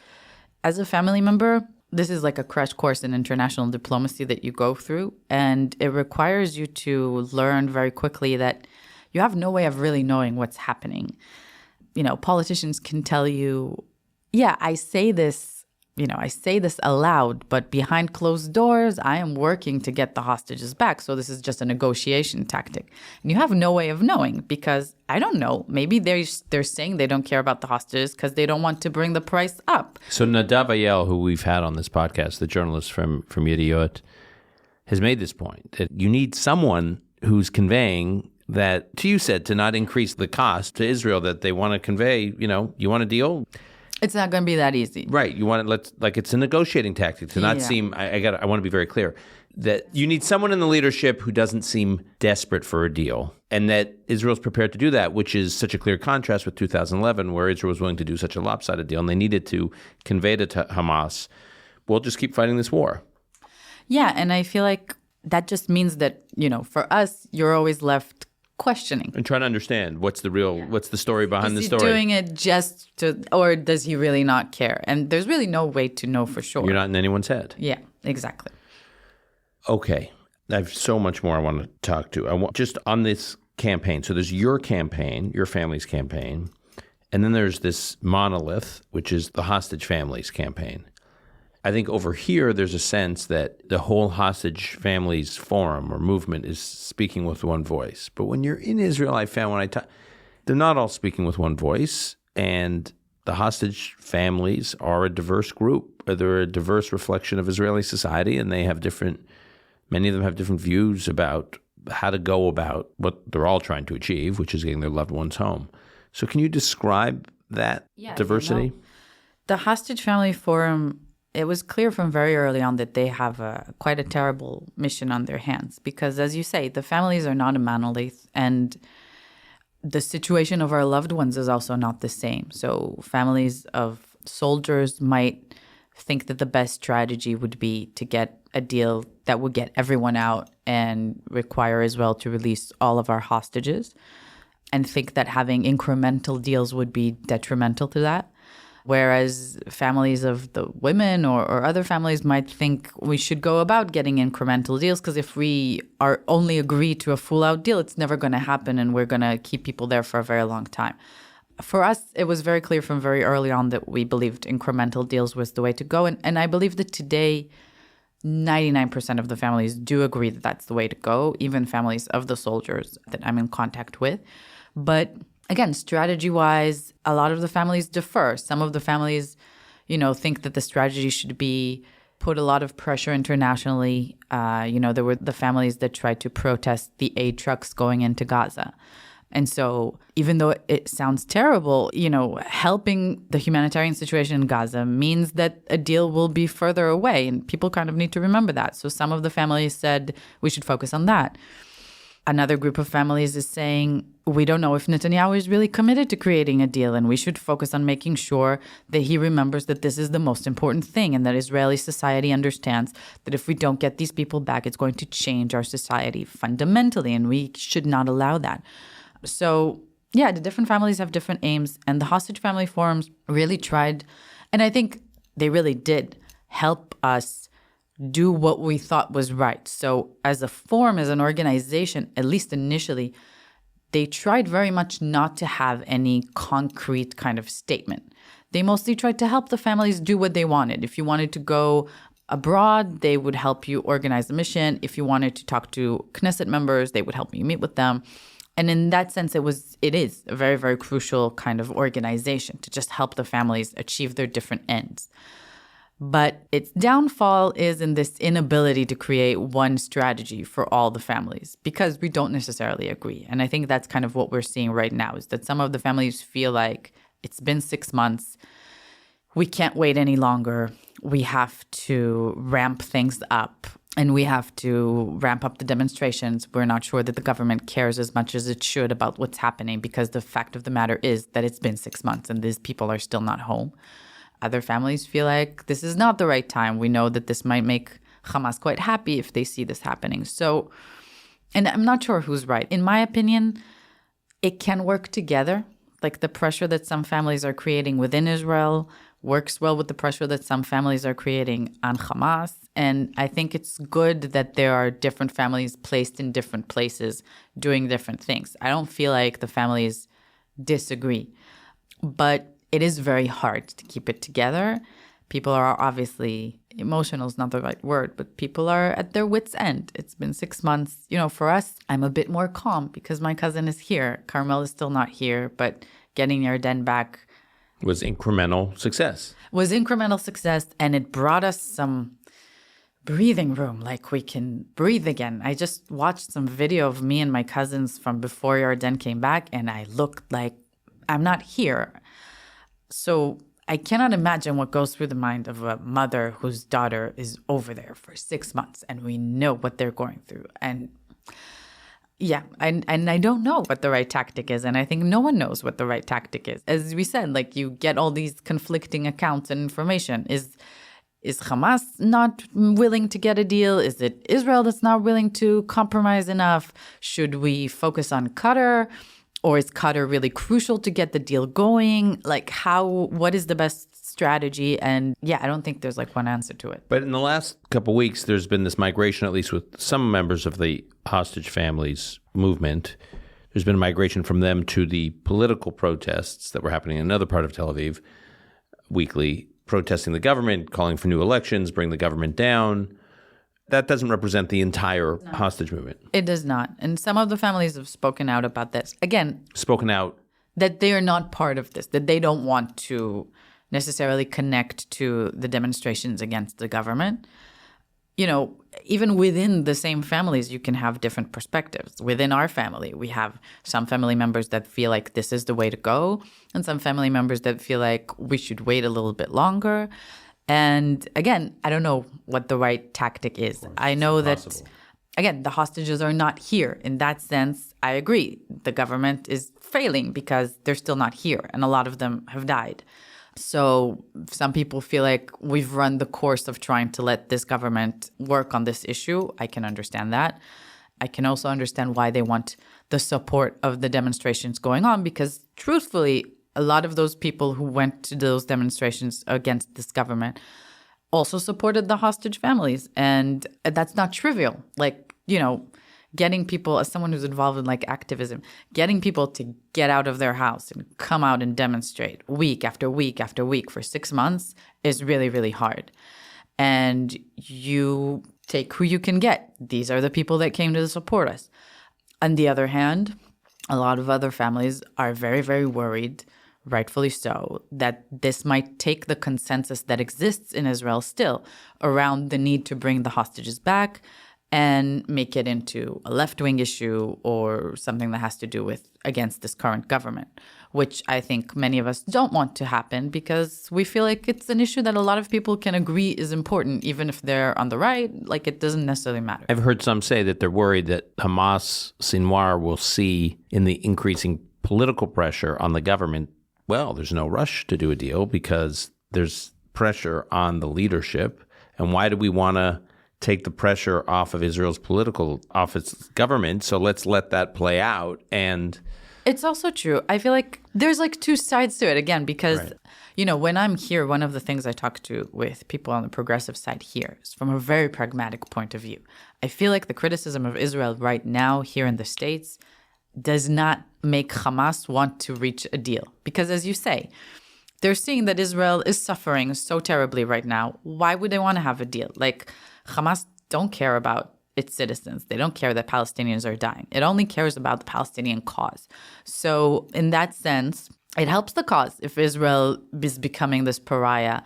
As a family member, this is like a crash course in international diplomacy that you go through, and it requires you to learn very quickly that you have no way of really knowing what's happening. Politicians can tell you, yeah, I say this aloud, but behind closed doors, I am working to get the hostages back. So this is just a negotiation tactic. And you have no way of knowing because, I don't know, maybe they're saying they don't care about the hostages because they don't want to bring the price up. So Nadav Ayel, who we've had on this podcast, the journalist from Yediot, has made this point that you need someone who's conveying that, you said, to not increase the cost to Israel, that they want to convey, you want a deal? It's not going to be that easy. Right. You want it, it's a negotiating tactic to not seem, I want to be very clear, that you need someone in the leadership who doesn't seem desperate for a deal, and that Israel's prepared to do that, which is such a clear contrast with 2011, where Israel was willing to do such a lopsided deal, and they needed to convey to Hamas, we'll just keep fighting this war. Yeah, and I feel like that just means that, for us, you're always left questioning and trying to understand what's the story behind the story. Is he doing it just to, or does he really not care? And there's really no way to know for sure. You're not in anyone's head. Yeah, exactly. Okay. I have so much more I want to talk to. I want just on this campaign. So there's your campaign, your family's campaign, and then there's this monolith, which is the hostage families campaign. I think over here, there's a sense that the whole hostage families forum or movement is speaking with one voice. But when you're in Israel, I found when I talk, they're not all speaking with one voice. And the hostage families are a diverse group. They're a diverse reflection of Israeli society, and many of them have different views about how to go about what they're all trying to achieve, which is getting their loved ones home. So can you describe that diversity? The Hostage Family Forum it was clear from very early on that they have quite a terrible mission on their hands because, as you say, the families are not a monolith, and the situation of our loved ones is also not the same. So families of soldiers might think that the best strategy would be to get a deal that would get everyone out and require Israel to release all of our hostages, and think that having incremental deals would be detrimental to that. Whereas families of the women or other families might think we should go about getting incremental deals because if we are only agree to a full-out deal, it's never going to happen and we're going to keep people there for a very long time. For us, it was very clear from very early on that we believed incremental deals was the way to go. And I believe that today, 99% of the families do agree that that's the way to go, even families of the soldiers that I'm in contact with. But again, strategy-wise, a lot of the families defer. Some of the families, think that the strategy should be put a lot of pressure internationally. There were the families that tried to protest the aid trucks going into Gaza. And so even though it sounds terrible, helping the humanitarian situation in Gaza means that a deal will be further away. And people kind of need to remember that. So some of the families said we should focus on that. Another group of families is saying, we don't know if Netanyahu is really committed to creating a deal, and we should focus on making sure that he remembers that this is the most important thing and that Israeli society understands that if we don't get these people back, it's going to change our society fundamentally, and we should not allow that. So, the different families have different aims, and the hostage family forums really tried, and I think they really did help us do what we thought was right. So as a forum, as an organization, at least initially, they tried very much not to have any concrete kind of statement. They mostly tried to help the families do what they wanted. If you wanted to go abroad, they would help you organize a mission. If you wanted to talk to Knesset members, they would help you meet with them. And in that sense, it is a very, very crucial kind of organization to just help the families achieve their different ends. But its downfall is in this inability to create one strategy for all the families because we don't necessarily agree. And I think that's kind of what we're seeing right now is that some of the families feel like it's been 6 months. We can't wait any longer. We have to ramp things up and we have to ramp up the demonstrations. We're not sure that the government cares as much as it should about what's happening because the fact of the matter is that it's been 6 months and these people are still not home. Other families feel like this is not the right time. We know that this might make Hamas quite happy if they see this happening. So, and I'm not sure who's right. In my opinion, it can work together. Like the pressure that some families are creating within Israel works well with the pressure that some families are creating on Hamas. And I think it's good that there are different families placed in different places doing different things. I don't feel like the families disagree. But it is very hard to keep it together. People are obviously, emotional is not the right word, but people are at their wits' end. It's been 6 months. For us, I'm a bit more calm because my cousin is here. Carmel is still not here, but getting Yarden back was incremental success. And it brought us some breathing room, like we can breathe again. I just watched some video of me and my cousins from before Yarden came back, and I looked like I'm not here. So I cannot imagine what goes through the mind of a mother whose daughter is over there for 6 months, and we know what they're going through. And and I don't know what the right tactic is, and I think no one knows what the right tactic is. As we said, like you get all these conflicting accounts and information. Is Hamas not willing to get a deal? Is it Israel that's not willing to compromise enough? Should we focus on Qatar? Or is Qatar really crucial to get the deal going? Like what is the best strategy? And I don't think there's like one answer to it. But in the last couple of weeks, there's been this migration, at least with some members of the hostage families movement. There's been a migration from them to the political protests that were happening in another part of Tel Aviv weekly, protesting the government, calling for new elections, bring the government down. That doesn't represent the entire hostage movement. It does not. And some of the families have spoken out about this. Again, spoken out that they are not part of this, that they don't want to necessarily connect to the demonstrations against the government. Even within the same families, you can have different perspectives. Within our family, we have some family members that feel like this is the way to go, and some family members that feel like we should wait a little bit longer. And again, I don't know what the right tactic is. I know that, again, the hostages are not here. In that sense, I agree. The government is failing because they're still not here, and a lot of them have died. So some people feel like we've run the course of trying to let this government work on this issue. I can understand that. I can also understand why they want the support of the demonstrations going on, because truthfully, a lot of those people who went to those demonstrations against this government also supported the hostage families. And that's not trivial. Like, getting people, as someone who's involved in activism, getting people to get out of their house and come out and demonstrate week after week after week for 6 months is really, really hard. And you take who you can get. These are the people that came to support us. On the other hand, a lot of other families are very, very worried, rightfully so, that this might take the consensus that exists in Israel still around the need to bring the hostages back and make it into a left-wing issue or something that has to do with against this current government, which I think many of us don't want to happen because we feel like it's an issue that a lot of people can agree is important, even if they're on the right. It doesn't necessarily matter. I've heard some say that they're worried that Hamas, Senor, will see in the increasing political pressure on the government, well, there's no rush to do a deal because there's pressure on the leadership. And why do we want to take the pressure off of Israel's off its government? So let's let that play out. And it's also true. I feel like there's two sides to it, again, because, when I'm here, one of the things I talk to with people on the progressive side here is from a very pragmatic point of view. I feel like the criticism of Israel right now here in the States does not make Hamas want to reach a deal. Because as you say, they're seeing that Israel is suffering so terribly right now. Why would they want to have a deal? Hamas don't care about its citizens. They don't care that Palestinians are dying. It only cares about the Palestinian cause. So in that sense, it helps the cause if Israel is becoming this pariah.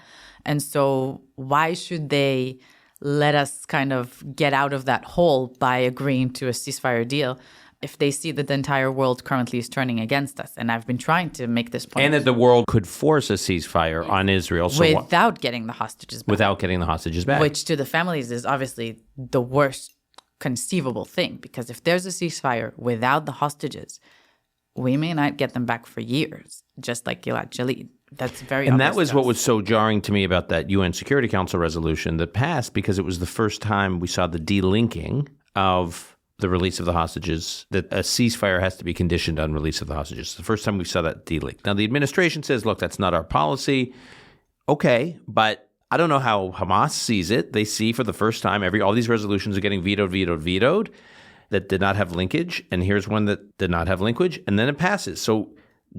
And so why should they let us kind of get out of that hole by agreeing to a ceasefire deal if they see that the entire world currently is turning against us? And I've been trying to make this point. And that the world could force a ceasefire on Israel. Without getting the hostages back. Without getting the hostages back. Which to the families is obviously the worst conceivable thing. Because if there's a ceasefire without the hostages, we may not get them back for years, just like Gilad Shalit. That's very obvious. And that was what was so jarring to me about that UN Security Council resolution that passed, because it was the first time we saw the delinking of the release of the hostages, that a ceasefire has to be conditioned on release of the hostages. The first time we saw that delink. Now, the administration says, look, that's not our policy. Okay, but I don't know how Hamas sees it. They see for the first time all these resolutions are getting vetoed that did not have linkage. And here's one that did not have linkage, and then it passes. So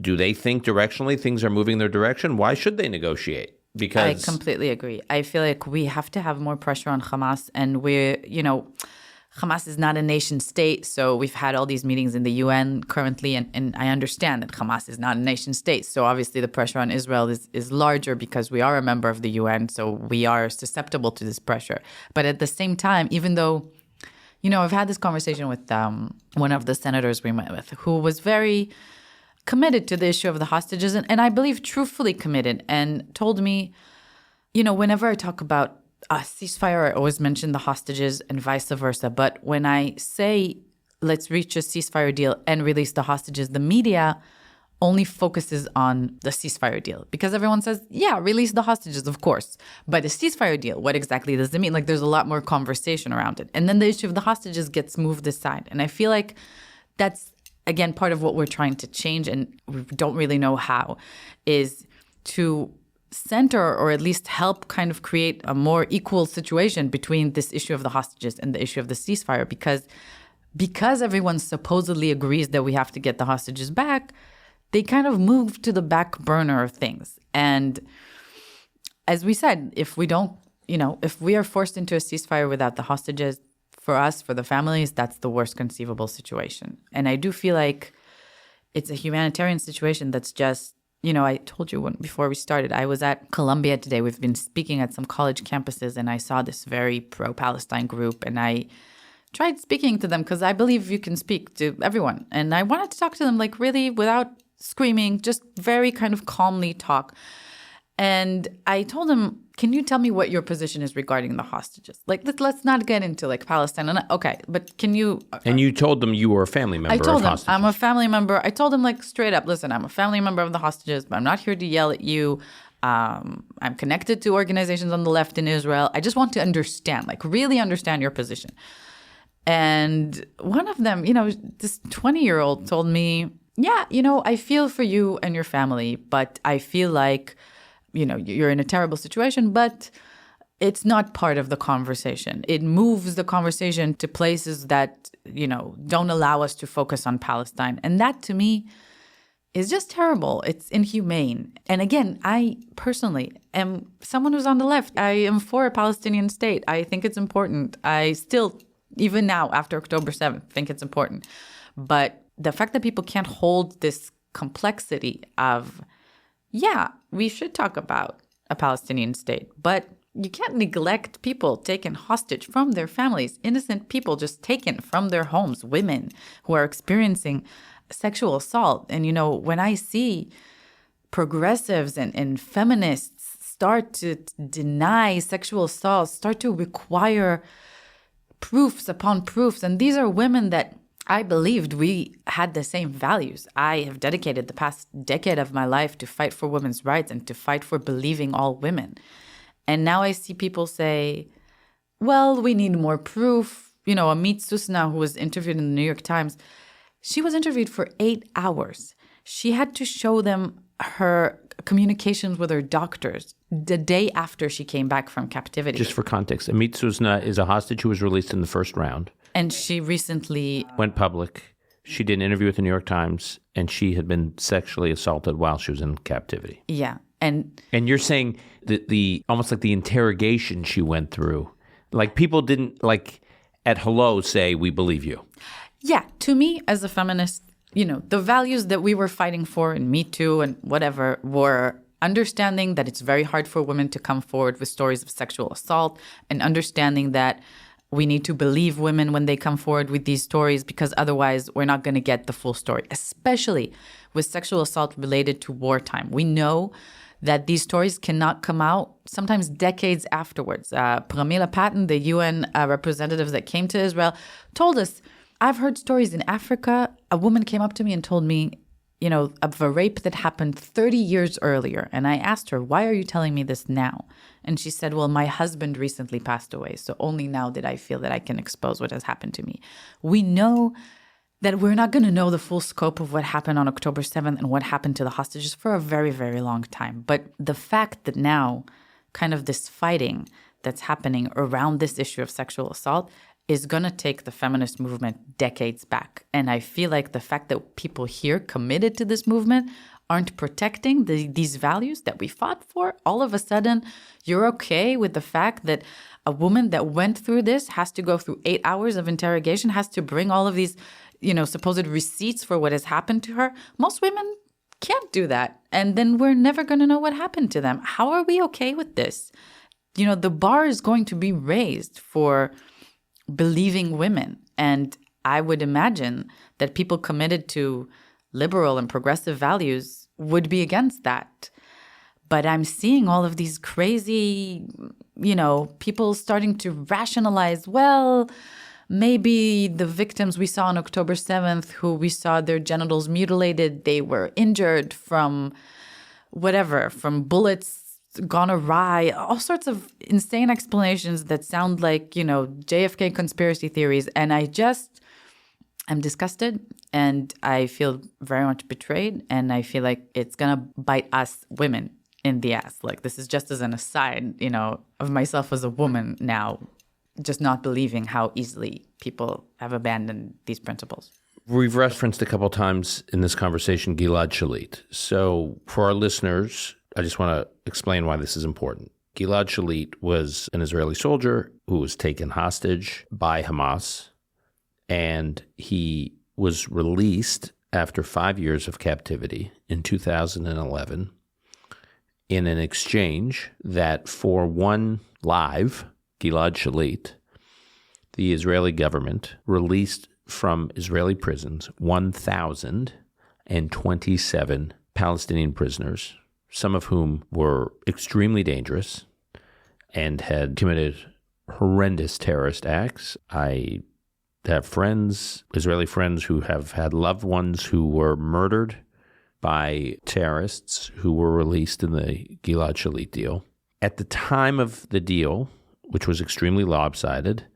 do they think directionally things are moving their direction? Why should they negotiate? Because I completely agree. I feel like we have to have more pressure on Hamas, and Hamas is not a nation state, so we've had all these meetings in the UN currently, and I understand that Hamas is not a nation state. So obviously the pressure on Israel is larger because we are a member of the UN, so we are susceptible to this pressure. But at the same time, even though, I've had this conversation with one of the senators we met with, who was very committed to the issue of the hostages, and I believe truthfully committed, and told me, whenever I talk about a ceasefire, I always mention the hostages and vice versa. But when I say, let's reach a ceasefire deal and release the hostages, the media only focuses on the ceasefire deal because everyone says, yeah, release the hostages, of course. But a ceasefire deal, what exactly does it mean? There's a lot more conversation around it. And then the issue of the hostages gets moved aside. And I feel like that's, again, part of what we're trying to change, and we don't really know how, is to center or at least help kind of create a more equal situation between this issue of the hostages and the issue of the ceasefire, because everyone supposedly agrees that we have to get the hostages back, they kind of move to the back burner of things. And as we said, if we don't, if we are forced into a ceasefire without the hostages, for us, for the families, that's the worst conceivable situation. And I do feel like it's a humanitarian situation that's just, I told you before we started, I was at Columbia today. We've been speaking at some college campuses, and I saw this very pro-Palestine group, and I tried speaking to them because I believe you can speak to everyone. And I wanted to talk to them really without screaming, just very kind of calmly talk. And I told him, can you tell me what your position is regarding the hostages? Like, let's not get into like Palestine. Okay, but can you... And you told them you were a family member of him, hostages. I'm a family member. I told him like straight up, listen, I'm a family member of the hostages, but I'm not here to yell at you. I'm connected to organizations on the left in Israel. I just want to understand, like really understand your position. And one of them, this 20-year-old told me, yeah, I feel for you and your family, but I feel like, you're in a terrible situation, but it's not part of the conversation. It moves the conversation to places that, don't allow us to focus on Palestine. And that to me is just terrible. It's inhumane. And again, I personally am someone who's on the left. I am for a Palestinian state. I think it's important. I still, even now, after October 7th, think it's important. But the fact that people can't hold this complexity of, yeah, we should talk about a Palestinian state, but you can't neglect people taken hostage from their families, innocent people just taken from their homes, women who are experiencing sexual assault. And, when I see progressives and feminists start to deny sexual assault, start to require proofs upon proofs, and these are women that I believed we had the same values. I have dedicated the past decade of my life to fight for women's rights and to fight for believing all women. And now I see people say, well, we need more proof. Amit Susna, who was interviewed in the New York Times, she was interviewed for 8 hours. She had to show them her communications with her doctors the day after she came back from captivity. Just for context, Amit Susna is a hostage who was released in the first round. And she recently went public. She did an interview with the New York Times, and she had been sexually assaulted while she was in captivity. Yeah. And you're saying that the almost like the interrogation she went through, like people didn't like at hello say, we believe you. Yeah. To me, as a feminist, the values that we were fighting for in Me Too and whatever were understanding that it's very hard for women to come forward with stories of sexual assault, and understanding that we need to believe women when they come forward with these stories, because otherwise we're not going to get the full story, especially with sexual assault related to wartime. We know that these stories cannot come out sometimes decades afterwards. Pramila Patten, the UN representative that came to Israel, told us, I've heard stories in Africa. A woman came up to me and told me, of a rape that happened 30 years earlier. And I asked her, why are you telling me this now? And she said, well, my husband recently passed away, so only now did I feel that I can expose what has happened to me. We know that we're not going to know the full scope of what happened on October 7th and what happened to the hostages for a very, very long time. But the fact that now kind of this fighting that's happening around this issue of sexual assault is going to take the feminist movement decades back. And I feel like the fact that people here committed to this movement aren't protecting these values that we fought for, all of a sudden you're okay with the fact that a woman that went through this has to go through 8 hours of interrogation, has to bring all of these, supposed receipts for what has happened to her. Most women can't do that. And then we're never going to know what happened to them. How are we okay with this? The bar is going to be raised for believing women. And I would imagine that people committed to liberal and progressive values would be against that. But I'm seeing all of these crazy, people starting to rationalize, well, maybe the victims we saw on October 7th, who we saw their genitals mutilated, they were injured from whatever, from bullets gone awry, all sorts of insane explanations that sound like, JFK conspiracy theories. And I'm disgusted, and I feel very much betrayed, and I feel like it's going to bite us women in the ass. Like, this is just as an aside, of myself as a woman now, just not believing how easily people have abandoned these principles. We've referenced a couple times in this conversation Gilad Shalit. So for our listeners, I just want to explain why this is important. Gilad Shalit was an Israeli soldier who was taken hostage by Hamas, and he was released after 5 years of captivity in 2011 in an exchange that for one live Gilad Shalit, the Israeli government released from Israeli prisons 1,027 Palestinian prisoners some of whom were extremely dangerous and had committed horrendous terrorist acts. I have friends, Israeli friends, who have had loved ones who were murdered by terrorists who were released in the Gilad Shalit deal. At the time of the deal, which was extremely lopsided,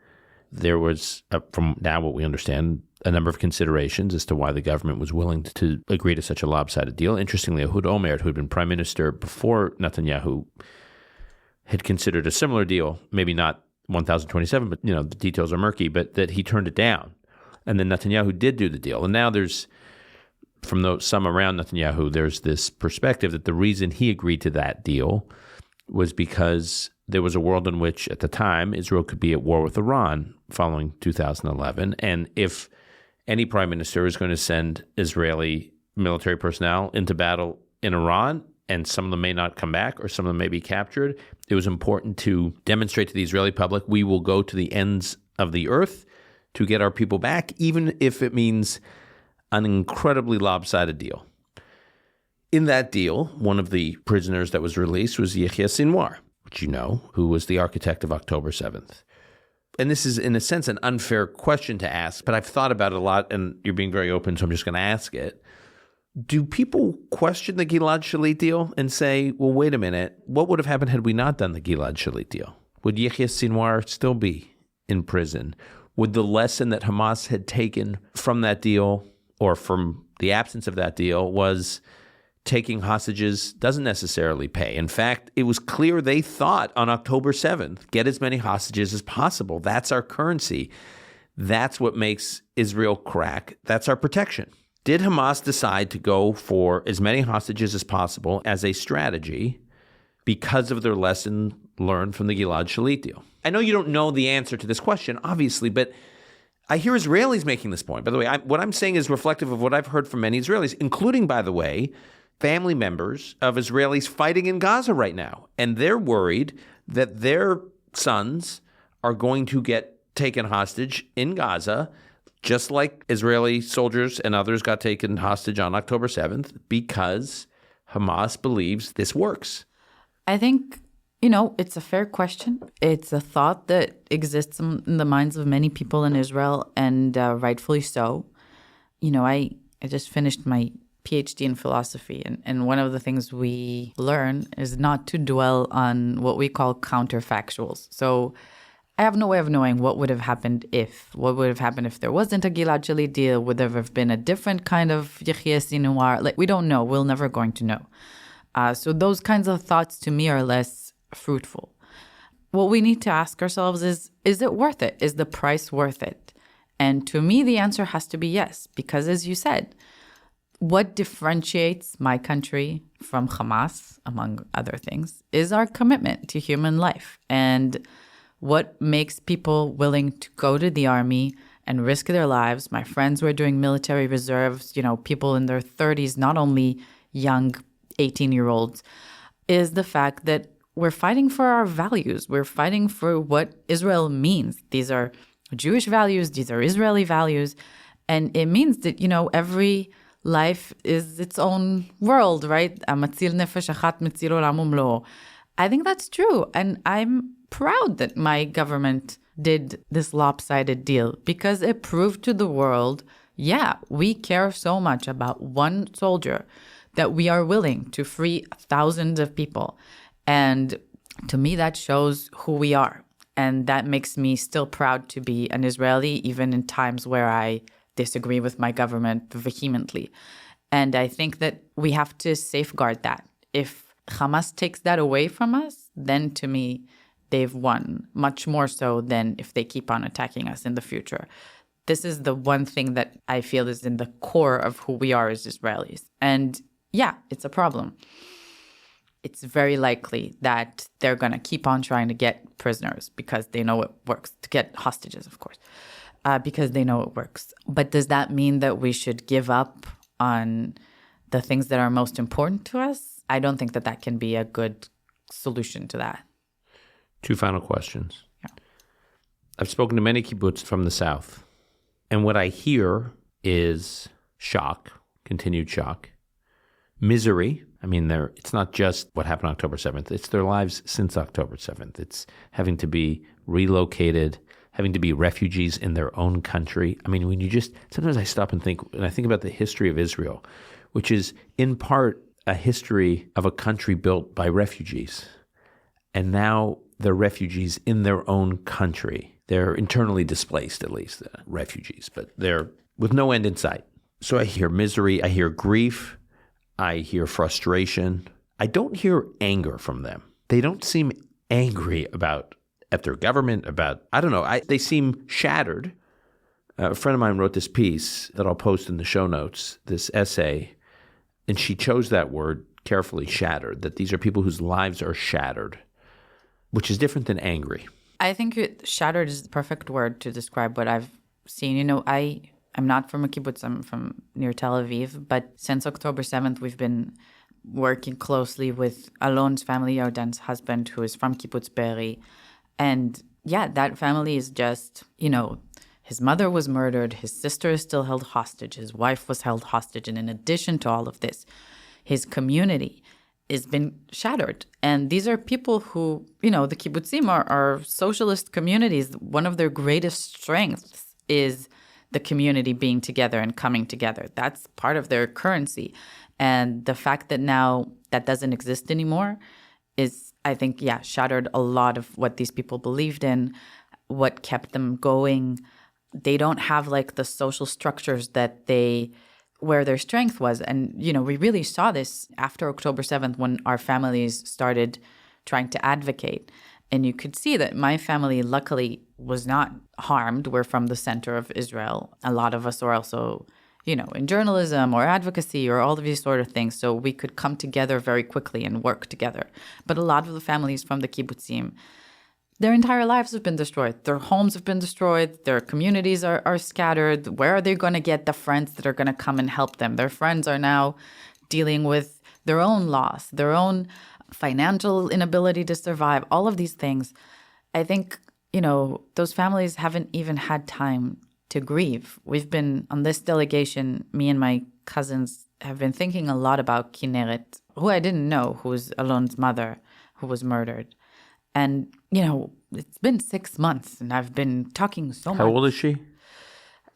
there was, from now what we understand, a number of considerations as to why the government was willing to agree to such a lopsided deal. Interestingly, Ehud Olmert, who had been prime minister before Netanyahu, had considered a similar deal, maybe not 1027, but the details are murky, but that he turned it down. And then Netanyahu did do the deal. And now there's, from some around Netanyahu, there's this perspective that the reason he agreed to that deal was because there was a world in which, at the time, Israel could be at war with Iran following 2011. And if any prime minister is going to send Israeli military personnel into battle in Iran, and some of them may not come back or some of them may be captured, it was important to demonstrate to the Israeli public, we will go to the ends of the earth to get our people back, even if it means an incredibly lopsided deal. In that deal, one of the prisoners that was released was Senor, which you know, who was the architect of October 7th. And this is, in a sense, an unfair question to ask, but I've thought about it a lot, and you're being very open, so I'm just going to ask it. Do people question the Gilad Shalit deal and say, well, wait a minute, what would have happened had we not done the Gilad Shalit deal? Would Senor still be in prison? Would the lesson that Hamas had taken from that deal, or from the absence of that deal, was taking hostages doesn't necessarily pay? In fact, it was clear they thought on October 7th, get as many hostages as possible. That's our currency. That's what makes Israel crack. That's our protection. Did Hamas decide to go for as many hostages as possible as a strategy because of their lesson learned from the Gilad Shalit deal? I know you don't know the answer to this question, obviously, but I hear Israelis making this point. By the way, what I'm saying is reflective of what I've heard from many Israelis, including, by the way, family members of Israelis fighting in Gaza right now. And they're worried that their sons are going to get taken hostage in Gaza, just like Israeli soldiers and others got taken hostage on October 7th, because Hamas believes this works. I think, it's a fair question. It's a thought that exists in the minds of many people in Israel, and rightfully so. I just finished my PhD in philosophy, and one of the things we learn is not to dwell on what we call counterfactuals. So I have no way of knowing what would have happened if there wasn't a Gilad Shalit deal. Would there have been a different kind of Sinwar? We don't know. We're never going to know. So those kinds of thoughts to me are less fruitful. What we need to ask ourselves is it worth it? Is the price worth it? And to me, the answer has to be yes, because as you said, what differentiates my country from Hamas, among other things, is our commitment to human life. And what makes people willing to go to the army and risk their lives. My friends were doing military reserves, people in their 30s, not only young 18-year-olds, is the fact that we're fighting for our values. We're fighting for what Israel means. These are Jewish values. These are Israeli values. And it means that, every life is its own world, right? Matzil nefesh achat matzil olam umlo. I think that's true. And I'm proud that my government did this lopsided deal, because it proved to the world, we care so much about one soldier that we are willing to free thousands of people. And to me, that shows who we are. And that makes me still proud to be an Israeli, even in times where I disagree with my government vehemently. And I think that we have to safeguard that. If Hamas takes that away from us, then to me, they've won, much more so than if they keep on attacking us in the future. This is the one thing that I feel is in the core of who we are as Israelis. And it's a problem. It's very likely that they're going to keep on trying to get prisoners because they know it works, to get hostages, of course, because they know it works. But does that mean that we should give up on the things that are most important to us? I don't think that can be a good solution to that. Two final questions. Yeah. I've spoken to many kibbutz from the south, and what I hear is shock, continued shock, misery. I mean, it's not just what happened October 7th. It's their lives since October 7th. It's having to be relocated, having to be refugees in their own country. I mean, sometimes I stop and think about the history of Israel, which is in part a history of a country built by refugees. And now they're refugees in their own country. They're internally displaced, at least, refugees, but they're with no end in sight. So I hear misery, I hear grief, I hear frustration. I don't hear anger from them. They don't seem angry at their government, I don't know. They seem shattered. A friend of mine wrote this piece that I'll post in the show notes, this essay, and she chose that word carefully, shattered, that these are people whose lives are shattered, which is different than angry. I think shattered is the perfect word to describe what I've seen. I'm not from a kibbutz, I'm from near Tel Aviv, but since October 7th, we've been working closely with Alon's family, Yarden's husband, who is from Kibbutz Be'eri. And yeah, that family is just, his mother was murdered, his sister is still held hostage, his wife was held hostage. And in addition to all of this, his community has been shattered. And these are people who, the kibbutzim are socialist communities. One of their greatest strengths is the community being together and coming together. That's part of their currency. And the fact that now that doesn't exist anymore is, I think, shattered a lot of what these people believed in, what kept them going. They don't have the social structures where their strength was. And, we really saw this after October 7th when our families started trying to advocate. And you could see that my family, luckily, was not harmed. We're from the center of Israel. A lot of us are also, in journalism or advocacy or all of these sort of things. So we could come together very quickly and work together. But a lot of the families from the kibbutzim, their entire lives have been destroyed. Their homes have been destroyed. Their communities are scattered. Where are they going to get the friends that are going to come and help them? Their friends are now dealing with their own loss, their own financial inability to survive, all of these things. I think, those families haven't even had time to grieve. We've been on this delegation, me and my cousins have been thinking a lot about Kinneret, who I didn't know, who was Alon's mother, who was murdered. And, it's been 6 months and I've been talking so much. How old is she?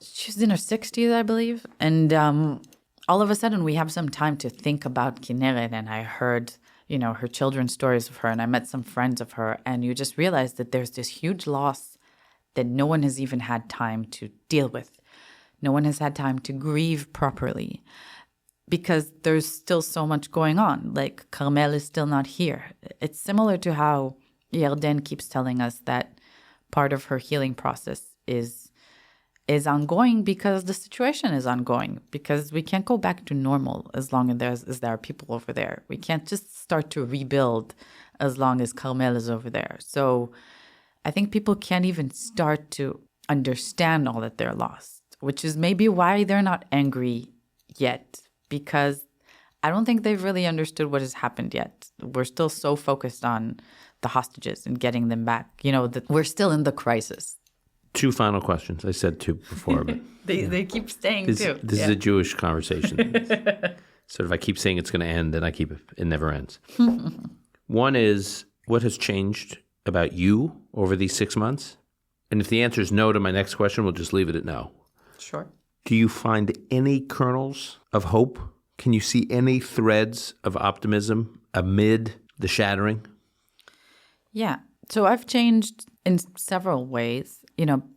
She's in her 60s, I believe. And all of a sudden we have some time to think about Kinneret, and I heard her children's stories of her, and I met some friends of her, and you just realize that there's this huge loss that no one has even had time to deal with. No one has had time to grieve properly because there's still so much going on. Carmel is still not here. It's similar to how Yarden keeps telling us that part of her healing process is ongoing because the situation is ongoing, because we can't go back to normal as long as there are people over there. We can't just start to rebuild as long as Carmel is over there. So I think people can't even start to understand all that they're lost, which is maybe why they're not angry yet, because I don't think they've really understood what has happened yet. We're still so focused on the hostages and getting them back, that we're still in the crisis. 2 final questions. I said 2 before, but they keep staying too. This is a Jewish conversation. So if I keep saying it's going to end, then it never ends. One is, what has changed about you over these 6 months? And if the answer is no to my next question, we'll just leave it at no. Sure. Do you find any kernels of hope? Can you see any threads of optimism amid the shattering? Yeah. So I've changed in several ways,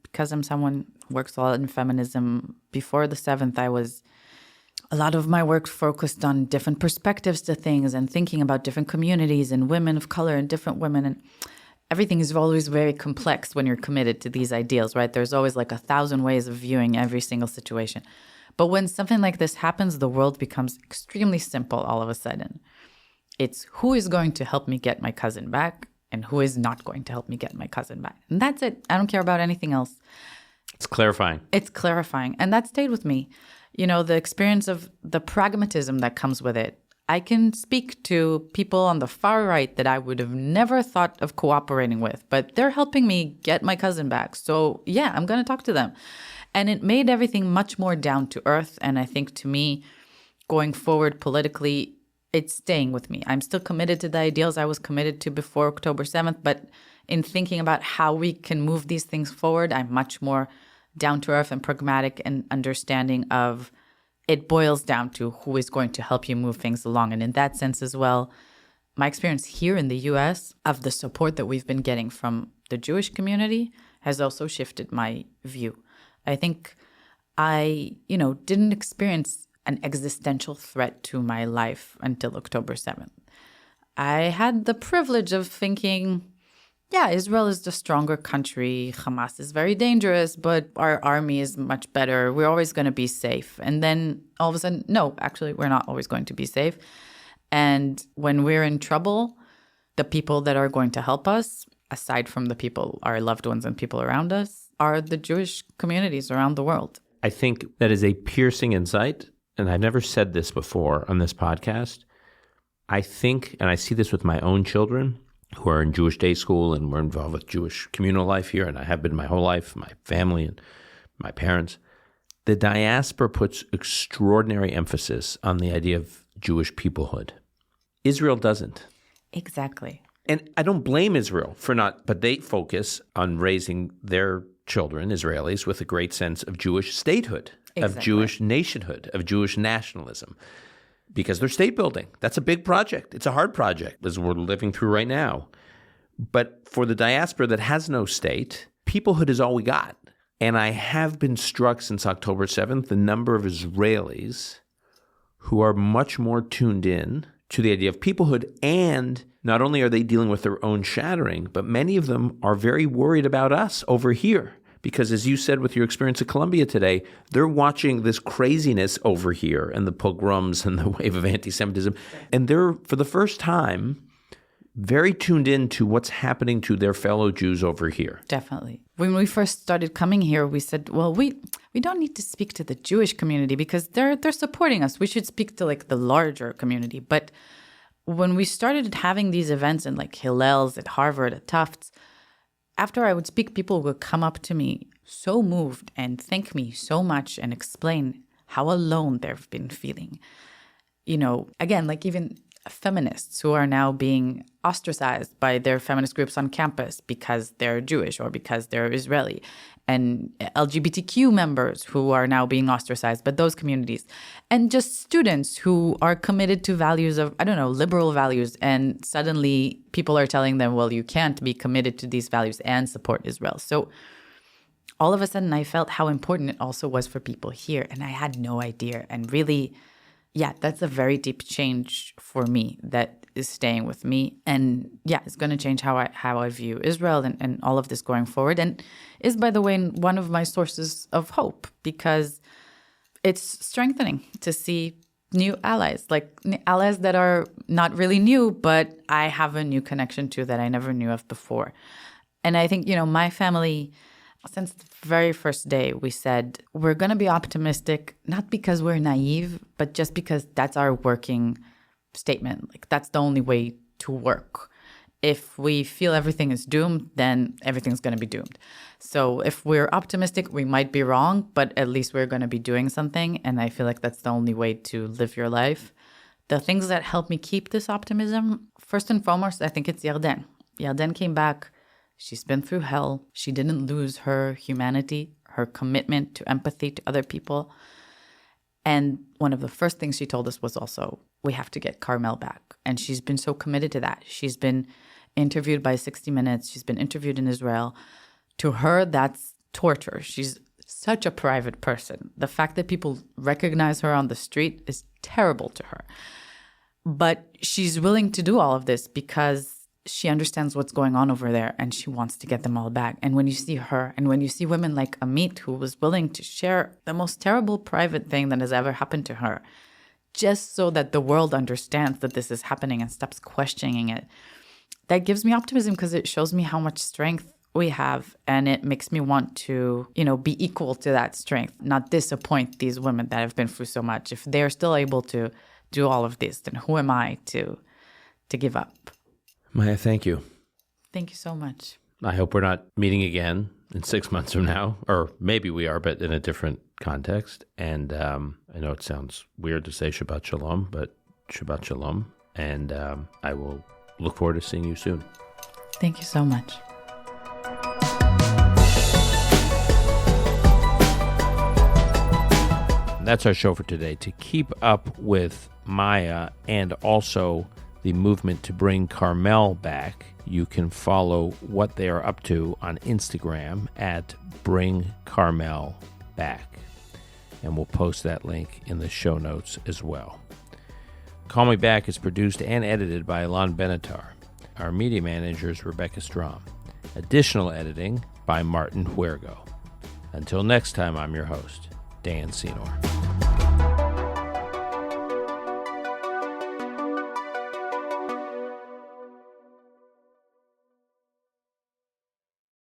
because I'm someone who works a lot in feminism. Before the 7th, a lot of my work focused on different perspectives to things and thinking about different communities and women of color and different women. And everything is always very complex when you're committed to these ideals, right? There's always 1,000 ways of viewing every single situation. But when something like this happens, the world becomes extremely simple all of a sudden. It's who is going to help me get my cousin back and who is not going to help me get my cousin back. And that's it. I don't care about anything else. It's clarifying. It's clarifying. And that stayed with me. The experience of the pragmatism that comes with it. I can speak to people on the far right that I would have never thought of cooperating with, but they're helping me get my cousin back. So yeah, I'm going to talk to them. And it made everything much more down to earth. And I think to me, going forward politically, it's staying with me. I'm still committed to the ideals I was committed to before October 7th, but in thinking about how we can move these things forward, I'm much more down to earth and pragmatic and understanding of it boils down to who is going to help you move things along. And in that sense as well, my experience here in the US of the support that we've been getting from the Jewish community has also shifted my view. I think I, didn't experience an existential threat to my life until October 7th. I had the privilege of thinking, yeah, Israel is the stronger country. Hamas is very dangerous, but our army is much better. We're always going to be safe. And then all of a sudden, no, actually, we're not always going to be safe. And when we're in trouble, the people that are going to help us, aside from the people, our loved ones and people around us, are the Jewish communities around the world. I think that is a piercing insight, and I've never said this before on this podcast. I think, and I see this with my own children who are in Jewish day school and we're involved with Jewish communal life here, and I have been my whole life, my family and my parents. The diaspora puts extraordinary emphasis on the idea of Jewish peoplehood. Israel doesn't. Exactly. And I don't blame Israel for not, but they focus on raising their children, Israelis, with a great sense of Jewish statehood, of Jewish nationhood, of Jewish nationalism, because they're state building. That's a big project. It's a hard project, as we're living through right now. But for the diaspora that has no state, peoplehood is all we got. And I have been struck since October 7th, the number of Israelis who are much more tuned in to the idea of peoplehood, and not only are they dealing with their own shattering, but many of them are very worried about us over here. Because as you said with your experience at Columbia today, they're watching this craziness over here and the pogroms and the wave of anti-Semitism. And they're, for the first time, very tuned in to what's happening to their fellow Jews over here. Definitely. When we first started coming here, we said, well, we don't need to speak to the Jewish community because they're supporting us. We should speak to the larger community. But when we started having these events in Hillel's, at Harvard, at Tufts, after I would speak, people would come up to me so moved and thank me so much and explain how alone they've been feeling. Again, even feminists who are now being ostracized by their feminist groups on campus because they're Jewish or because they're Israeli, and LGBTQ members who are now being ostracized by those communities, and just students who are committed to values of, liberal values, and suddenly people are telling them, well, you can't be committed to these values and support Israel. So all of a sudden I felt how important it also was for people here, and I had no idea. And really, yeah, that's a very deep change for me that is staying with me. And yeah, it's going to change how I view Israel and all of this going forward. And is, by the way, one of my sources of hope, because it's strengthening to see new allies, allies that are not really new, but I have a new connection to that I never knew of before. And I think, my family, since the very first day, we said, we're going to be optimistic, not because we're naive, but just because that's our working statement. That's the only way to work. If we feel everything is doomed, then everything's going to be doomed. So if we're optimistic, we might be wrong, but at least we're going to be doing something. And I feel like that's the only way to live your life. The things that help me keep this optimism, first and foremost, I think it's Yarden. Yarden came back. She's been through hell. She didn't lose her humanity, her commitment to empathy to other people. And one of the first things she told us was also, we have to get Carmel back. And she's been so committed to that. She's been interviewed by 60 Minutes. She's been interviewed in Israel. To her, that's torture. She's such a private person. The fact that people recognize her on the street is terrible to her. But she's willing to do all of this because she understands what's going on over there and she wants to get them all back. And when you see her and when you see women like Amit, who was willing to share the most terrible private thing that has ever happened to her, just so that the world understands that this is happening and stops questioning it, that gives me optimism because it shows me how much strength we have. And it makes me want to, be equal to that strength, not disappoint these women that have been through so much. If they're still able to do all of this, then who am I to give up? Maya, thank you. Thank you so much. I hope we're not meeting again in 6 months from now, or maybe we are, but in a different context. And I know it sounds weird to say Shabbat Shalom, but Shabbat Shalom, and I will look forward to seeing you soon. Thank you so much. That's our show for today. To keep up with Maya and also the movement to bring Carmel back, you can follow what they are up to on Instagram at Bring Carmel Back. And we'll post that link in the show notes as well. Call Me Back is produced and edited by Ilan Benatar. Our media manager is Rebecca Strom. Additional editing by Martin Huergo. Until next time, I'm your host, Dan Senor.